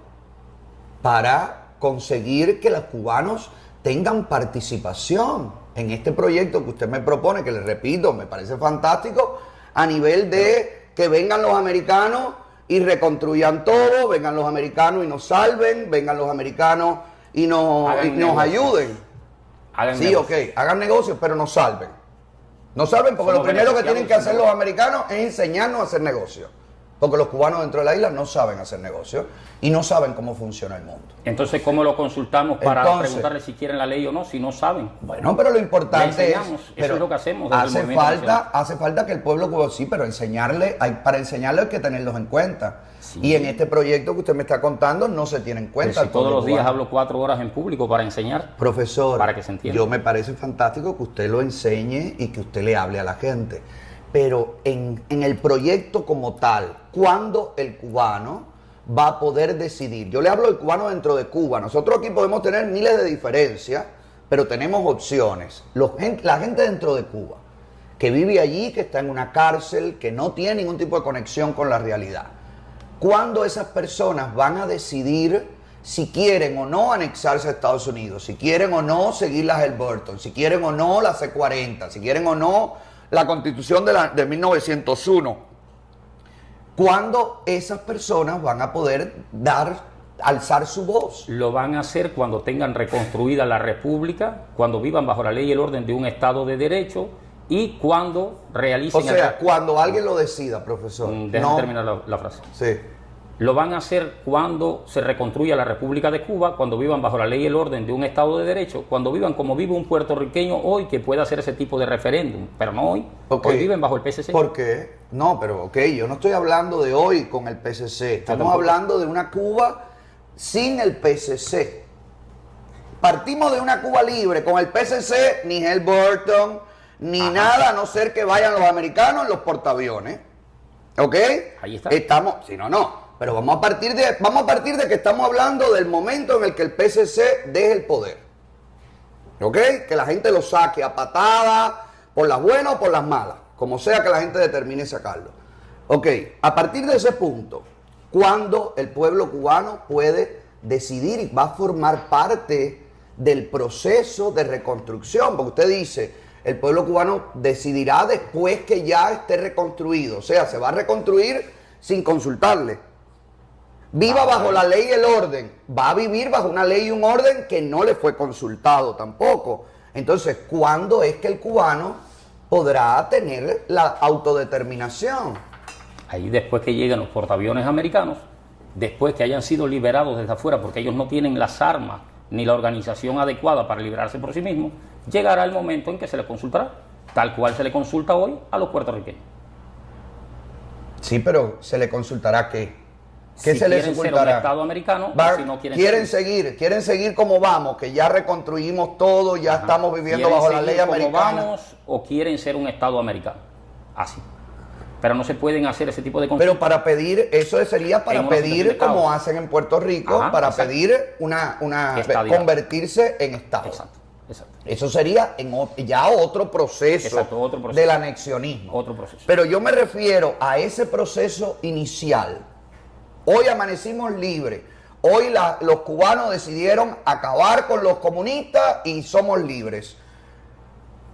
para conseguir que los cubanos tengan participación en este proyecto que usted me propone, que le repito, me parece fantástico, a nivel de que vengan los americanos y reconstruyan todo, vengan los americanos y nos salven, vengan los americanos y nos Hagan ayuden. Hagan Sí, negocio. ok, hagan negocios, pero nos salven. Nos salven porque Somos lo primero que beneficiados tienen que sin hacer los negocio. americanos es enseñarnos a hacer negocios. Porque los cubanos dentro de la isla no saben hacer negocios y no saben cómo funciona el mundo. Entonces, ¿cómo lo consultamos para Entonces, preguntarle si quieren la ley o no, si no saben? Bueno, pero lo importante Le es, enseñamos, eso pero es lo que hacemos desde el hace movimiento nacional. falta que el pueblo cubano, sí, pero para enseñarle hay que tenerlos en cuenta. Sí. Y en este proyecto que usted me está contando no se tiene en Pero cuenta. si el todos pueblo los días cubano. hablo 4 horas en público para enseñar. Profesor, Para que se entienda. yo me parece fantástico que usted lo enseñe y que usted le hable a la gente. Pero en el proyecto como tal, ¿cuándo el cubano va a poder decidir? Yo le hablo del cubano dentro de Cuba. Nosotros aquí podemos tener miles de diferencias, pero tenemos opciones. La gente dentro de Cuba, que vive allí, que está en una cárcel, que no tiene ningún tipo de conexión con la realidad. ¿cuándo esas personas van a decidir si quieren o no anexarse a Estados Unidos, si quieren o no seguir la Helms-Burton, si quieren o no la C-40, si quieren o no la Constitución de 1901? ¿Cuándo esas personas van a poder alzar su voz? Lo van a hacer cuando tengan reconstruida la República, cuando vivan bajo la ley y el orden de un Estado de Derecho y cuando realicen... O sea, cuando alguien lo decida, profesor. Déjame terminar la frase. Sí. Lo van a hacer cuando se reconstruya la República de Cuba, cuando vivan bajo la ley y el orden de un Estado de Derecho, cuando vivan como vive un puertorriqueño hoy que pueda hacer ese tipo de referéndum, pero no hoy. Okay. Hoy viven bajo el PSC. ¿Por qué? No, pero yo no estoy hablando de hoy con el PSC, estamos hablando de una Cuba sin el PSC. Partimos de una Cuba libre, con el PSC ni Helms-Burton, ni nada, a no ser que vayan los americanos en los portaaviones. ¿Ok? Ahí está. Estamos, si no. Pero vamos a partir de que estamos hablando del momento en el que el PSC deje el poder. ¿Ok? Que la gente lo saque a patadas, por las buenas o por las malas, como sea que la gente determine sacarlo. Ok, a partir de ese punto, ¿cuándo el pueblo cubano puede decidir y va a formar parte del proceso de reconstrucción? Porque usted dice, el pueblo cubano decidirá después que ya esté reconstruido. O sea, se va a reconstruir sin consultarle. Viva bajo la ley y el orden. Va a vivir bajo una ley y un orden que no le fue consultado tampoco. Entonces, ¿cuándo es que el cubano podrá tener la autodeterminación? Ahí después que lleguen los portaaviones americanos, después que hayan sido liberados desde afuera, porque ellos no tienen las armas ni la organización adecuada para liberarse por sí mismos, llegará el momento en que se les consultará, tal cual se le consulta hoy a los puertorriqueños. Sí, pero ¿se le consultará qué? ¿Qué si se les quieren consultará? ser un Estado americano, o si no quieren seguir como vamos, que ya reconstruimos todo, ya estamos viviendo bajo la ley americana. Vamos, o quieren ser un Estado americano. Así. Pero no se pueden hacer ese tipo de consultas. Pero para pedir, eso sería para pedir, como hacen en Puerto Rico, para pedir convertirse en Estado. Exacto. Exacto. Eso sería ya otro proceso, otro proceso del anexionismo. Otro proceso. Pero yo me refiero a ese proceso inicial. Hoy amanecimos libres. Hoy los cubanos decidieron acabar con los comunistas y somos libres.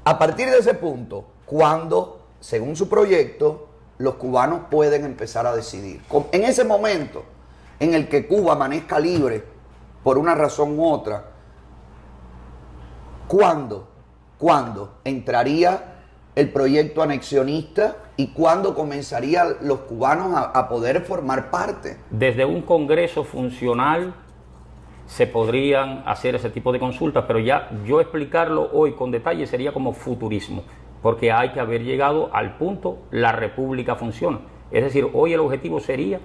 A partir de ese punto, cuando, según su proyecto, los cubanos pueden empezar a decidir. En ese momento en el que Cuba amanezca libre, por una razón u otra, ¿cuándo entraría el proyecto anexionista y cuándo comenzarían los cubanos a poder formar parte? Desde un Congreso funcional se podrían hacer ese tipo de consultas, pero ya yo explicarlo hoy con detalle sería como futurismo, porque hay que haber llegado al punto, la República funciona. Es decir, hoy el objetivo sería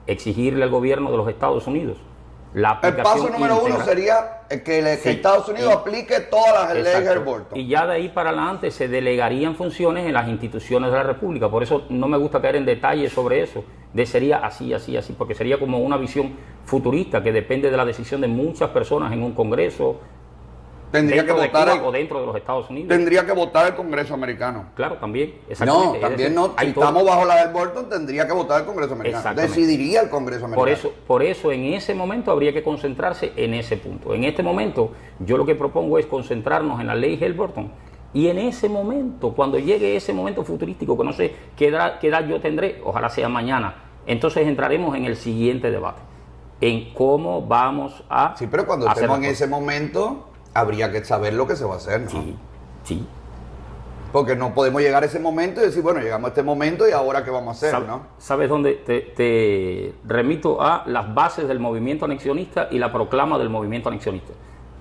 exigirle al gobierno de los Estados Unidos la el paso número uno sería que Estados Unidos aplique todas las leyes de Helms-Burton. Y ya de ahí para adelante se delegarían funciones en las instituciones de la República. Por eso no me gusta caer en detalles sobre eso. Sería así, porque sería como una visión futurista que depende de la decisión de muchas personas en un Congreso. Tendría que votar o dentro de los Estados Unidos. Tendría que votar el Congreso americano. Claro, también. No, también no. Si estamos bajo la del Burton, tendría que votar el Congreso americano. Decidiría el Congreso americano. Por eso en ese momento habría que concentrarse en ese punto. En este momento, yo lo que propongo es concentrarnos en la ley Helms-Burton. Y en ese momento, cuando llegue ese momento futurístico, que no sé qué edad yo tendré, ojalá sea mañana, entonces entraremos en el siguiente debate. En cómo vamos a... Sí, pero cuando estemos en ese momento, habría que saber lo que se va a hacer, ¿no? Sí. Porque no podemos llegar a ese momento y decir, bueno, llegamos a este momento y ahora qué vamos a hacer, ¿no? ¿Sabes dónde? Te remito a las bases del movimiento anexionista y la proclama del movimiento anexionista,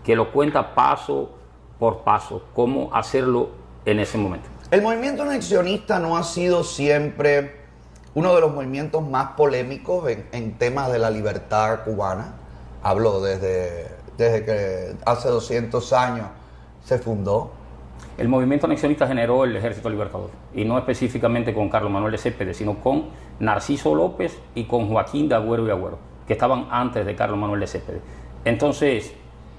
que lo cuenta paso por paso, cómo hacerlo en ese momento. El movimiento anexionista no ha sido siempre uno de los movimientos más polémicos en temas de la libertad cubana. Hablo desde que hace 200 años se fundó. El movimiento anexionista generó el Ejército Libertador, y no específicamente con Carlos Manuel de Céspedes, sino con Narciso López y con Joaquín de Agüero y Agüero, que estaban antes de Carlos Manuel de Céspedes. Entonces,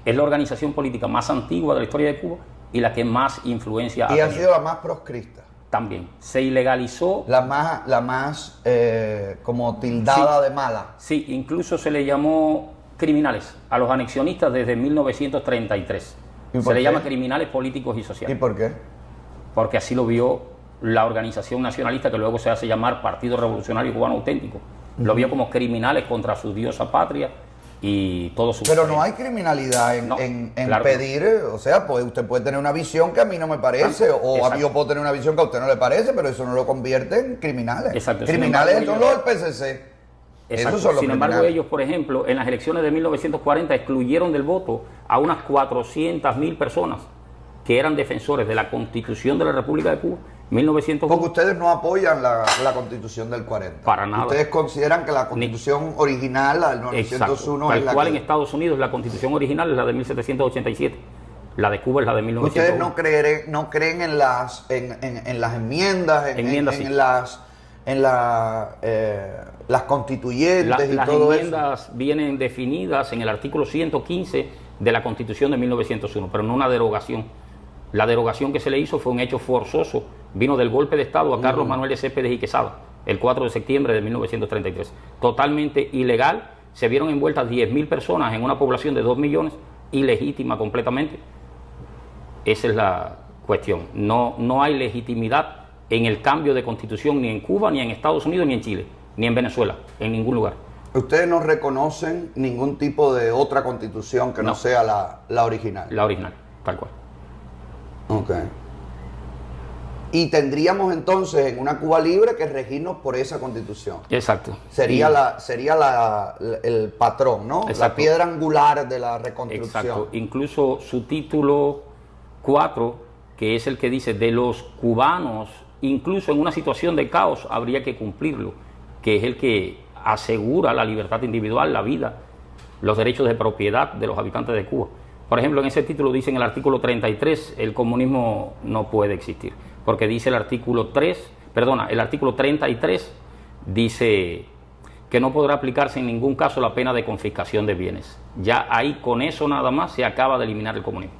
es la organización política más antigua de la historia de Cuba y la que más influencia ha tenido. Y ha sido la más proscrita. También. Se ilegalizó. La más como tildada de mala. Sí, incluso se le llamó criminales a los anexionistas desde 1933. ¿Y Se por le qué? llama criminales políticos y ¿Y sociales. por qué? Porque así lo vio la organización nacionalista que luego se hace llamar Partido Revolucionario Cubano Auténtico. Lo vio como criminales contra su diosa patria y todo su... Pero no hay criminalidad en, No, en claro que pedir, o sea, pues usted puede tener una visión que a mí no me parece, o a mí exacto. yo puedo tener una visión que a usted no le parece, pero eso no lo convierte en criminales. Exacto. Sin Criminales embargo, son los del PCC. Exacto. Esos son los Sin embargo, criminales. ellos, por ejemplo, en las elecciones de 1940 excluyeron del voto a unas 400.000 personas que eran defensores de la Constitución de la República de Cuba. 1900 Porque ustedes no apoyan la Constitución del 40. Para nada. Ustedes consideran que la Constitución original, la del 901, Exacto. es la Tal cual que... en Estados Unidos la Constitución original es la de 1787. La de Cuba es la de 1901. Ustedes no creen en las enmiendas, Enmiendas, sí. las constituyentes y Las todo enmiendas vienen definidas en el artículo 115 de la Constitución de 1901, pero no una derogación. La derogación que se le hizo fue un hecho forzoso, vino del golpe de Estado a Carlos Manuel de Céspedes y Quesada, el 4 de septiembre de 1933. Totalmente ilegal, se vieron envueltas 10.000 personas en una población de 2 millones, ilegítima completamente. Esa es la cuestión. No hay legitimidad en el cambio de constitución ni en Cuba, ni en Estados Unidos, ni en Chile, ni en Venezuela, en ningún lugar. Ustedes no reconocen ningún tipo de otra constitución que no sea la original. La original, tal cual. Ok. Y tendríamos entonces en una Cuba libre que regirnos por esa constitución. Exacto. Sería Y- el patrón, ¿no? La Exacto. piedra angular de la reconstrucción. Exacto. Incluso su título 4, que es el que dice de los cubanos, incluso en una situación de caos, habría que cumplirlo, que es el que asegura la libertad individual, la vida, los derechos de propiedad de los habitantes de Cuba. Por ejemplo, en ese título dice en el artículo 33, el comunismo no puede existir, porque dice el artículo 33 dice que no podrá aplicarse en ningún caso la pena de confiscación de bienes. Ya ahí con eso nada más se acaba de eliminar el comunismo.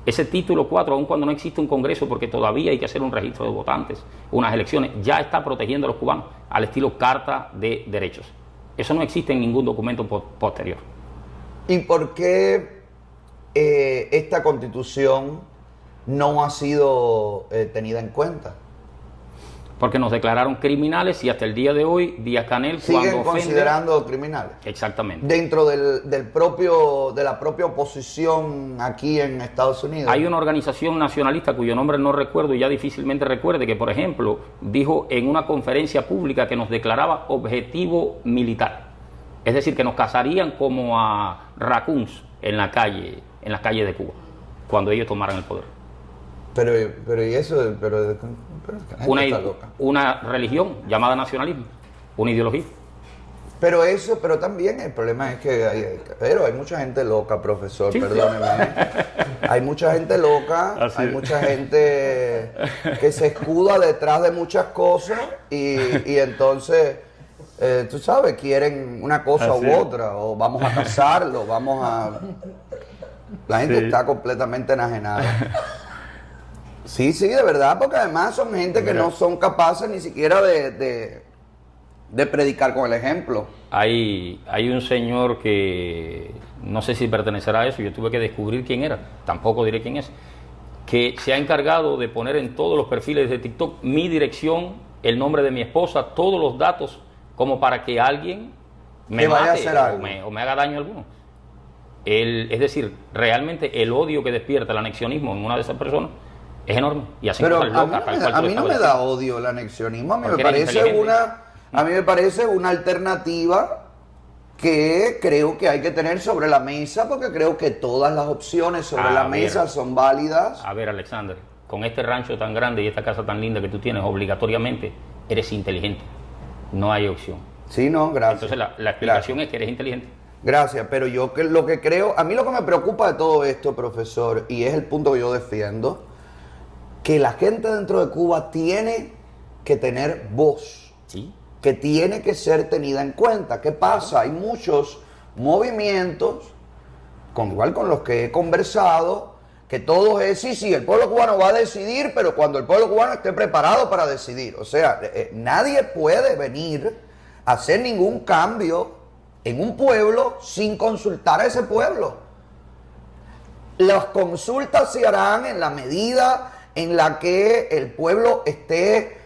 Ese título 4, aun cuando no existe un congreso, porque todavía hay que hacer un registro de votantes, unas elecciones, ya está protegiendo a los cubanos al estilo Carta de Derechos. Eso no existe en ningún documento posterior. ¿Y por qué esta constitución no ha sido tenida en cuenta? Porque nos declararon criminales y hasta el día de hoy, Díaz-Canel, Siguen cuando ofende... considerando criminales. Exactamente. Dentro de la propia oposición aquí en Estados Unidos. Hay una organización nacionalista cuyo nombre no recuerdo y ya difícilmente recuerde, que por ejemplo dijo en una conferencia pública que nos declaraba objetivo militar. Es decir, que nos cazarían como a raccoons en las calles de Cuba, cuando ellos tomaran el poder. Pero y eso, pero la gente está loca. Una religión llamada nacionalismo, una ideología. Pero también el problema es que hay mucha gente loca, profesor, Sí. perdóneme. Hay mucha gente loca, Así hay es. mucha gente que se escuda detrás de muchas cosas y entonces, tú sabes, quieren una cosa Así u es. otra, o vamos a casarlo, La gente Sí. está completamente enajenada. Sí, de verdad, porque además son gente que Mira. no son capaces ni siquiera de predicar con el ejemplo. Hay un señor que no sé si pertenecerá a eso, yo tuve que descubrir quién era, tampoco diré quién es, que se ha encargado de poner en todos los perfiles de TikTok mi dirección, el nombre de mi esposa, todos los datos, como para que alguien me Que vaya a mate hacer algo. o me haga daño alguno. Es decir, realmente el odio que despierta el anexionismo en una de esas personas es enorme. Y así Pero cosas a mí, locas, tal cual a tú mí no me estableces. da odio el anexionismo, a mí me Porque eres parece inteligente. una alternativa que creo que hay que tener sobre la mesa, porque creo que todas las opciones sobre A la ver. mesa son válidas. A ver, Alexander, con este rancho tan grande y esta casa tan linda que tú tienes, obligatoriamente eres inteligente. No hay opción. Sí, no, gracias. Entonces la explicación es que eres inteligente. Gracias, pero yo lo que creo, a mí lo que me preocupa de todo esto, profesor, y es el punto que yo defiendo, que la gente dentro de Cuba tiene que tener voz, Sí. que tiene que ser tenida en cuenta. ¿Qué pasa? Hay muchos movimientos, igual con los que he conversado, que todo es, sí, el pueblo cubano va a decidir, pero cuando el pueblo cubano esté preparado para decidir. O sea, nadie puede venir a hacer ningún cambio en un pueblo sin consultar a ese pueblo. Las consultas se harán en la medida en la que el pueblo esté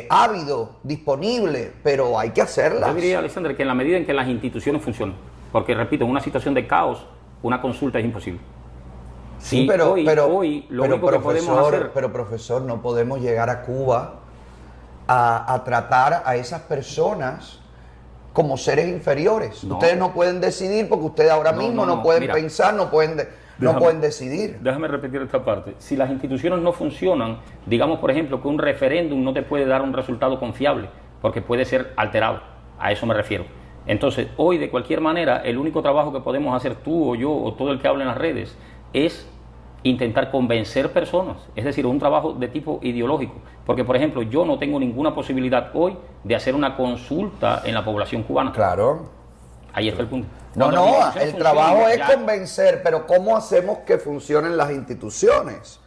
ávido, disponible, pero hay que hacerlas. Yo diría, Alexander, que en la medida en que las instituciones funcionen, porque repito, en una situación de caos, una consulta es imposible. Sí, y pero hoy lo único que podemos hacer... Pero profesor, no podemos llegar a Cuba a tratar a esas personas como seres inferiores. No. Ustedes no pueden decidir porque ustedes ahora mismo no pueden mira, pensar, no pueden decidir. Déjame repetir esta parte. Si las instituciones no funcionan, digamos por ejemplo que un referéndum no te puede dar un resultado confiable, porque puede ser alterado. A eso me refiero. Entonces, hoy de cualquier manera, el único trabajo que podemos hacer tú o yo o todo el que hable en las redes es intentar convencer personas, es decir, un trabajo de tipo ideológico, porque por ejemplo yo no tengo ninguna posibilidad hoy de hacer una consulta en la población cubana. Claro. Ahí está el punto. No, Cuando las el instituciones trabajo funcionen, es ya- convencer, pero ¿cómo hacemos que funcionen las instituciones?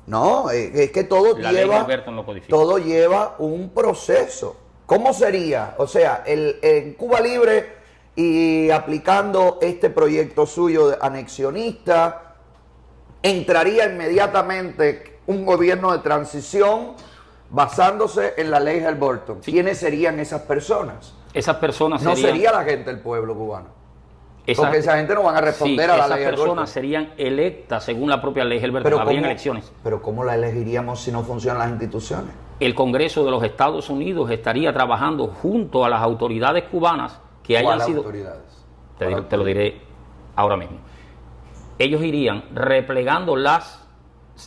No, es que La ley Gilberton lo codifica. todo lleva un proceso. ¿Cómo sería? O sea, en Cuba Libre y aplicando este proyecto suyo de anexionista, entraría inmediatamente un gobierno de transición basándose en la ley Gilberton. Sí. ¿Quiénes serían esas personas? Esas personas No serían... sería la gente del pueblo cubano. esas- Porque esa gente no van a responder sí, a la esas ley personas Gilberton. serían electas según la propia ley Gilberton. Habrían elecciones. Pero ¿cómo la elegiríamos si no funcionan las instituciones? El Congreso de los Estados Unidos estaría trabajando junto a las autoridades cubanas que hayan ¿Cuáles sido... autoridades? Te lo diré ahora mismo. Ellos irían replegando las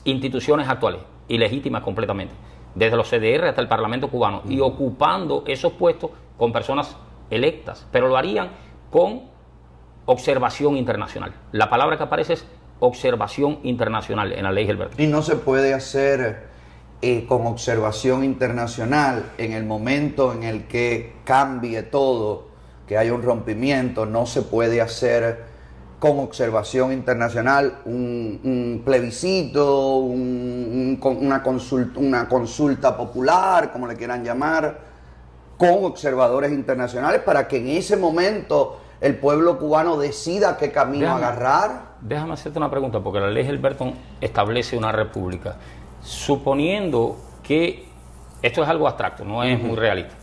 instituciones actuales, ilegítimas completamente, desde los CDR hasta el Parlamento cubano, y ocupando esos puestos con personas electas, pero lo harían con observación internacional. La palabra que aparece es observación internacional en la ley Gilberton. Y no se puede hacer con observación internacional en el momento en el que cambie todo, que haya un rompimiento, no se puede hacer con observación internacional un plebiscito, una consulta popular, como le quieran llamar, con observadores internacionales para que en ese momento el pueblo cubano decida qué camino agarrar. Déjame hacerte una pregunta, porque la ley Gilberton establece una república. Suponiendo que, esto es algo abstracto, no es muy realista,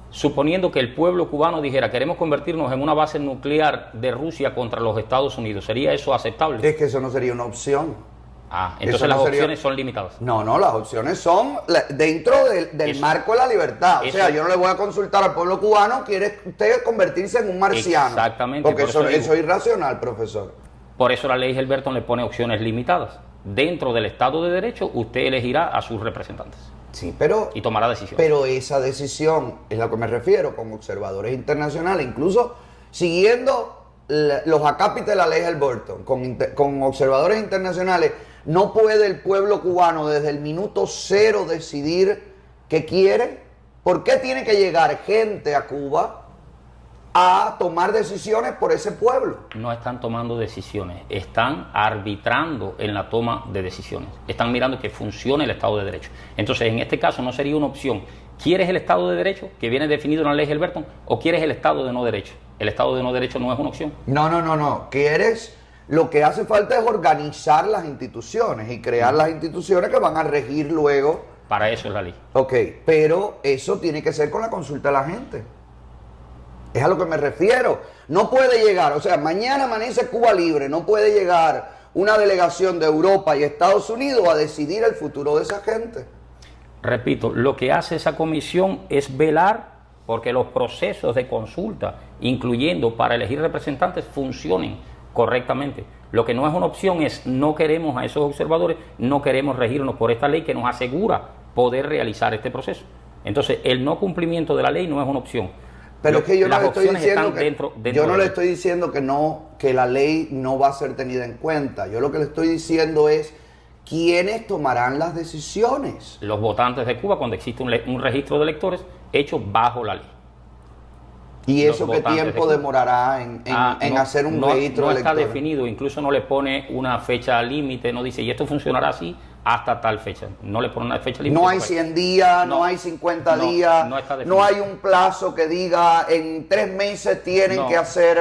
suponiendo que el pueblo cubano dijera queremos convertirnos en una base nuclear de Rusia contra los Estados Unidos, ¿sería eso aceptable? Es que eso no sería una opción. Entonces eso no las sería- opciones son limitadas. No, las opciones son dentro del Eso- marco de la libertad. O eso- sea, yo no le voy a consultar al pueblo cubano, ¿quiere usted convertirse en un marciano? Exactamente, Porque por eso digo. eso es irracional, profesor. Por eso la ley Gilberton le pone opciones limitadas. Dentro del Estado de Derecho, usted elegirá a sus representantes Sí, pero y tomará decisiones. Pero esa decisión, es a lo que me refiero, con observadores internacionales, incluso siguiendo los acápites de la ley Gilberton, con observadores internacionales, no puede el pueblo cubano desde el minuto cero decidir qué quiere. ¿Por qué tiene que llegar gente a Cuba a tomar decisiones por ese pueblo? No están tomando decisiones, están arbitrando en la toma de decisiones. Están mirando que funcione el Estado de Derecho. Entonces, en este caso no sería una opción. ¿Quieres el Estado de Derecho, que viene definido en la ley Gilberton, o quieres el Estado de no derecho? El Estado de no derecho no es una opción. No. Lo que hace falta es organizar las instituciones y crear las instituciones que van a regir luego. Para eso es la ley. Ok, pero eso tiene que ser con la consulta de la gente. Es a lo que me refiero. No puede llegar, o sea, mañana amanece Cuba Libre, no puede llegar una delegación de Europa y Estados Unidos a decidir el futuro de esa gente. Repito, lo que hace esa comisión es velar porque los procesos de consulta, incluyendo para elegir representantes, funcionen correctamente. Lo que no es una opción es no queremos a esos observadores, no queremos regirnos por esta ley que nos asegura poder realizar este proceso. Entonces, el no cumplimiento de la ley no es una opción. Pero es que yo no Las le estoy opciones diciendo están que dentro yo no de le la estoy diciendo que la ley no va a ser tenida en cuenta. Yo lo que le estoy diciendo es quiénes tomarán las decisiones. Los votantes de Cuba cuando existe un registro de electores hecho bajo la ley. ¿Y los eso qué votantes de tiempo Cuba. demorará en hacer un registro no está electoral? definido, incluso no le pone una fecha límite, no dice, y esto funcionará así hasta tal fecha. No le pone una fecha límite. No hay porque 100 días, no No, hay 50 no, días, no está definido. no hay un plazo que diga en 3 meses tienen no, que hacer...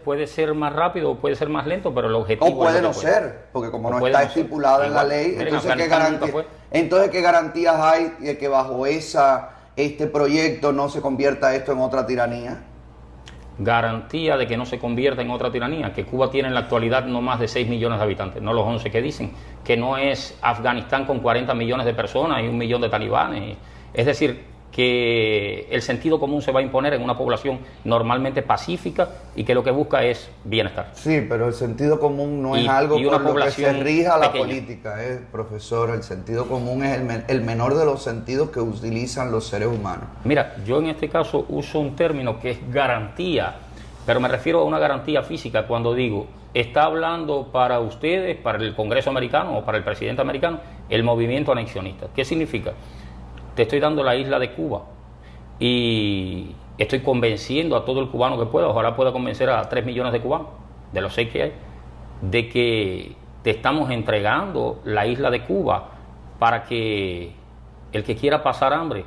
puede ser más rápido o puede ser más lento, pero el objetivo O puede es lo no que puede. ser, porque como O no puede está no ser. estipulada en la Igual, ley, miren, entonces Afganistán ¿qué garantías hay de que bajo este proyecto no se convierta esto en otra tiranía? Garantía de que no se convierta en otra tiranía, que Cuba tiene en la actualidad no más de 6 millones de habitantes, no los 11 que dicen, que no es Afganistán con 40 millones de personas y 1 millón de talibanes. Es decir, que el sentido común se va a imponer en una población normalmente pacífica y que lo que busca es bienestar. Sí, pero el sentido común no es Y- algo y una por lo que se población rija la pequeña. política, profesor. El sentido común es el menor de los sentidos que utilizan los seres humanos. Mira, yo en este caso uso un término que es garantía, pero me refiero a una garantía física cuando digo, está hablando para ustedes, para el Congreso americano o para el presidente americano, el movimiento anexionista. ¿Qué significa? Te estoy dando la isla de Cuba y estoy convenciendo a todo el cubano que pueda, ojalá pueda convencer a 3 millones de cubanos, de los 6 que hay, de que te estamos entregando la isla de Cuba para que el que quiera pasar hambre,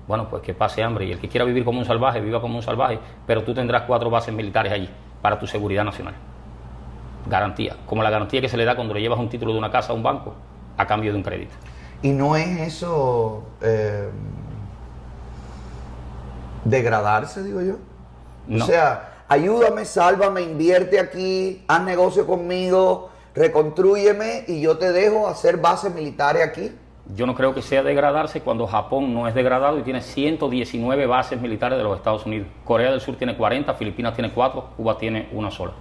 bueno, pues que pase hambre, y el que quiera vivir como un salvaje, viva como un salvaje, pero tú tendrás 4 bases militares allí para tu seguridad nacional. Garantía, como la garantía que se le da cuando le llevas un título de una casa a un banco a cambio de un crédito. Y no es eso degradarse, digo yo. No. O sea, ayúdame, sálvame, invierte aquí, haz negocio conmigo, reconstrúyeme y yo te dejo hacer bases militares aquí. Yo no creo que sea degradarse cuando Japón no es degradado y tiene 119 bases militares de los Estados Unidos. Corea del Sur tiene 40, Filipinas tiene 4, Cuba tiene una sola.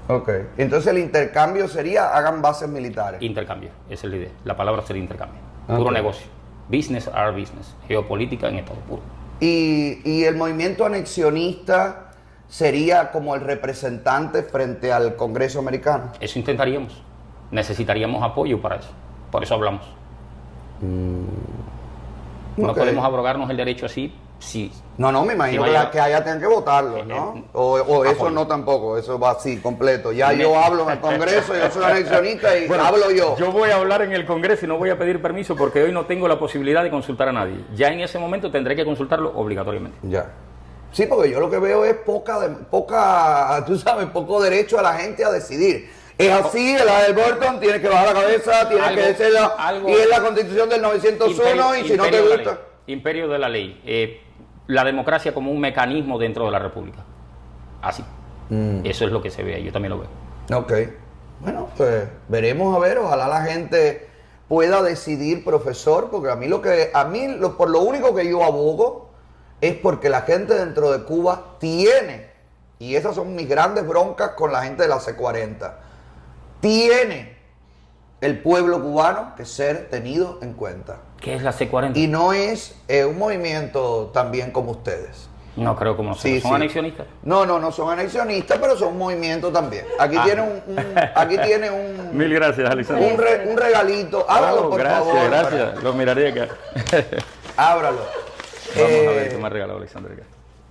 Ok. Entonces el intercambio sería, hagan bases militares. Intercambio, esa es la idea. La palabra sería intercambio. Ok. Puro negocio. Business are business. Geopolítica en estado puro. Y el movimiento anexionista sería como el representante frente al Congreso americano. Eso intentaríamos. Necesitaríamos apoyo para eso. Por eso hablamos. No Ok. podemos abrogarnos el derecho así. Sí. No, me imagino Sí, vaya- que allá tengan que votarlo, ¿no? O eso apoyo. no tampoco, eso va así, completo. Ya yo hablo en el Congreso, yo soy anexionista y hablo yo. Yo voy a hablar en el Congreso y no voy a pedir permiso porque hoy no tengo la posibilidad de consultar a nadie. Ya en ese momento tendré que consultarlo obligatoriamente. Ya. Sí, porque yo lo que veo es tú sabes, poco derecho a la gente a decidir. Es así, el Burton tiene que bajar la cabeza, tiene Algo- que decir algo- y es la Constitución del 901 y si no te Imperio de la gusta... ley. Imperio de la ley. La democracia como un mecanismo dentro de la República. Así. Eso es lo que se ve ahí. Yo también lo veo. Ok. Bueno, pues veremos a ver, ojalá la gente pueda decidir, profesor, porque por lo único que yo abogo es porque la gente dentro de Cuba tiene, y esas son mis grandes broncas con la gente de la C40, tiene el pueblo cubano que ser tenido en cuenta. ¿Qué es la C40? Y no es un movimiento también como ustedes. No creo como nosotros. Sí, ¿Son sí. anexionistas? No son anexionistas, pero son un movimiento también. Aquí tiene un Mil gracias, Alexander. un regalito. Ábralo, por favor. Gracias. Lo miraré acá. Ábralo. Vamos a ver qué me ha regalado Alexander acá.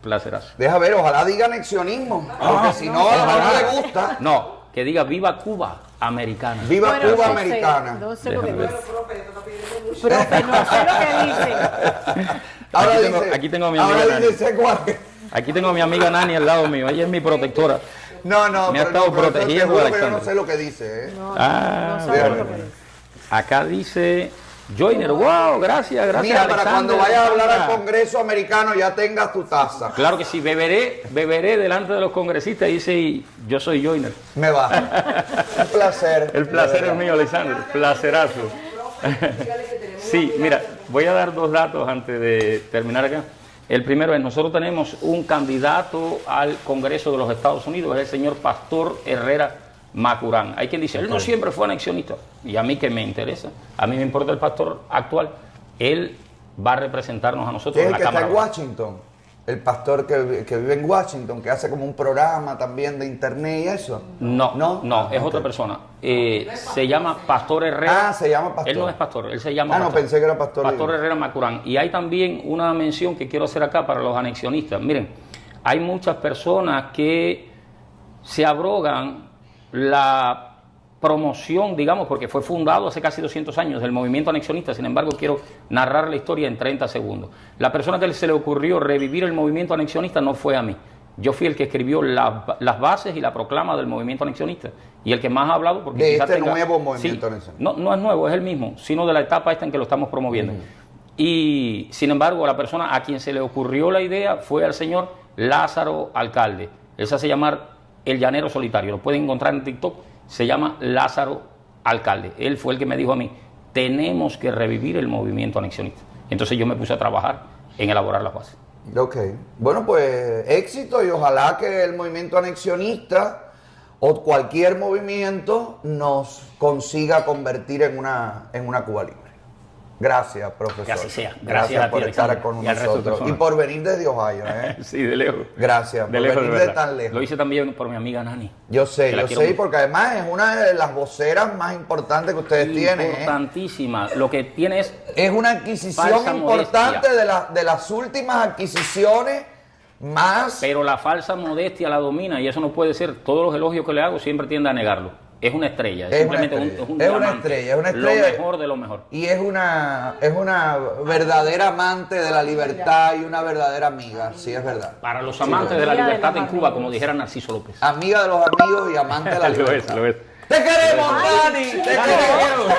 Placerazo. Deja ver, ojalá diga anexionismo. Porque si no le gusta. No, que diga viva Cuba americana. Viva Bueno, Cuba no sé, americana. No sé lo que Déjame ver. dice. Profe, no sé lo que dice. Ahora Aquí tengo a mi ahora amiga dice C40. Aquí tengo a mi amiga Nani al lado mío. Ella es mi protectora. No, Me ha pero estado no, profesor, protegiendo, te juro que yo Alexander. no sé lo que dice, ¿eh? No, Ah, no sabe bien. lo que dice. Acá dice Joiner. Wow, gracias, gracias. Mira, para Alexander, cuando vayas a hablar al Alexandra. Congreso americano ya tengas tu taza. Claro que sí, beberé delante de los congresistas y dice, yo soy Joiner. Me va. Un placer. El placer es mío, Alexander. Placerazo. Sí, mira, voy a dar 2 datos antes de terminar acá. El primero es, nosotros tenemos un candidato al Congreso de los Estados Unidos, es el señor Pastor Herrera Macurán. Hay quien dice, él no siempre fue anexionista. Y a mí que me interesa. A mí me importa el pastor actual. Él va a representarnos a nosotros ¿Quién es en el la que está Cámara. en Washington? El pastor que vive en Washington, que hace como un programa también de internet y eso. No, ¿No? no, es Ok. otra persona. Se llama Pastor Herrera. Ah, se llama pastor. Él no es pastor, él se llama Ah, no, pastor. pensé que era pastor. Pastor Herrera Macurán. Y hay también una mención que quiero hacer acá para los anexionistas. Miren, hay muchas personas que se abrogan la promoción, digamos, porque fue fundado hace casi 200 años del movimiento anexionista. Sin embargo, quiero narrar la historia en 30 segundos. La persona que se le ocurrió revivir el movimiento anexionista no fue a mí. Yo fui el que escribió las bases y la proclama del movimiento anexionista. Y el que más ha hablado, porque De quizás este nuevo movimiento Sí, anexionista. no es nuevo, es el mismo, sino de la etapa esta en que lo estamos promoviendo. Y sin embargo, la persona a quien se le ocurrió la idea fue al señor Lázaro Alcalde. Él se hace llamar El Llanero Solitario. Lo pueden encontrar en TikTok. Se llama Lázaro Alcalde. Él fue el que me dijo a mí, tenemos que revivir el movimiento anexionista. Entonces yo me puse a trabajar en elaborar las bases. Ok. Bueno, pues éxito y ojalá que el movimiento anexionista o cualquier movimiento nos consiga convertir en una Cuba libre. Gracias, profesor. Que así sea. Gracias Gracias a ti, por estar Alexander, con y al resto de nosotros. Y personas. por venir desde Ohio, ¿eh? Sí, de lejos. Gracias, De por lejos, venir de verdad. tan lejos. Lo hice también por mi amiga Nani. Yo sé, que la yo quiero sé, mucho. porque además es una de las voceras más importantes que ustedes tienen, ¿eh? Importantísima. Lo que tiene es Es una adquisición Falsa importante modestia. de las últimas adquisiciones más... Pero la falsa modestia la domina y eso no puede ser. Todos los elogios que le hago siempre tiende a negarlo. Es una estrella, Es una simplemente estrella. es un Es una diamante. estrella, es una estrella. Lo mejor de lo mejor. Y es una verdadera amante de la libertad y una verdadera amiga, sí, es verdad. Para los amantes de la Amiga de libertad los en Cuba, amigos. como dijera Narciso López. Amiga de los amigos y amante de la Lo libertad. es, lo es. ¡Te queremos, Dani! ¡Te queremos!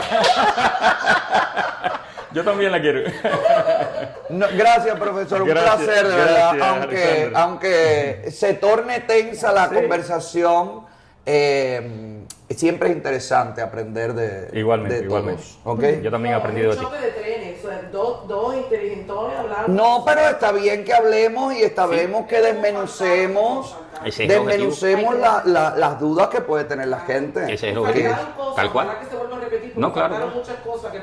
Yo también la quiero. No, gracias, profesor. Un Gracias, placer, de gracias, verdad. Alexander. Aunque se torne tensa la conversación, siempre es interesante aprender de Igualmente, de igualmente. todos, ¿ok? Yo también he aprendido de Un ti. choque de trenes, o sea, dos inteligentones hablando. No, pero está bien que hablemos y está bien que desmenucemos, Ese es el desmenucemos las dudas que puede tener la gente. Ese es el Ok. objetivo. Faltaron cosas, Tal cual. ojalá que se vuelva a repetir, porque No, claro. faltaron muchas cosas que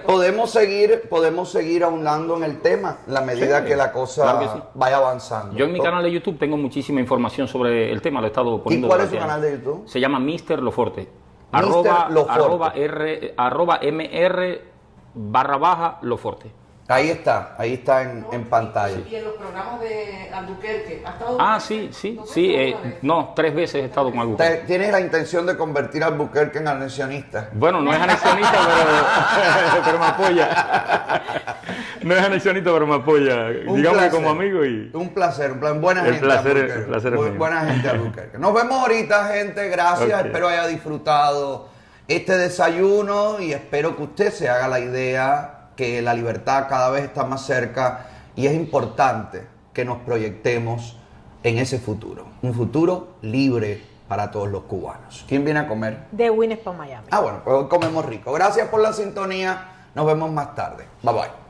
Podemos seguir ahondando en el tema en la medida Sí, que la cosa claro que sí. vaya avanzando. Yo en mi canal de YouTube tengo muchísima información sobre el tema, lo he estado ¿Y poniendo. cuál es su durante canal años. de YouTube? Se llama Mr. Loforte. Mr. Loforte. arroba mr Loforte. Ahí está en pantalla. Y en los programas de Albuquerque. ¿Ha estado Ah, Albuquerque? sí. ¿No fue alguna vez? No, 3 veces he estado con algo. ¿Tienes la intención de convertir a Albuquerque en anexionista? Bueno, no es anexionista, pero me apoya. No es anexionista, pero me apoya. Un Digamos placer. que como amigo y... Un placer, buena El gente placer- Albuquerque. el placer es mío. Buena gente Albuquerque. Nos vemos ahorita, gente. Gracias. Ok. Espero haya disfrutado este desayuno y espero que usted se haga la idea que la libertad cada vez está más cerca y es importante que nos proyectemos en ese futuro. Un futuro libre para todos los cubanos. ¿Quién viene a comer? De Winners para Miami. Ah, bueno, pues hoy comemos rico. Gracias por la sintonía. Nos vemos más tarde. Bye bye.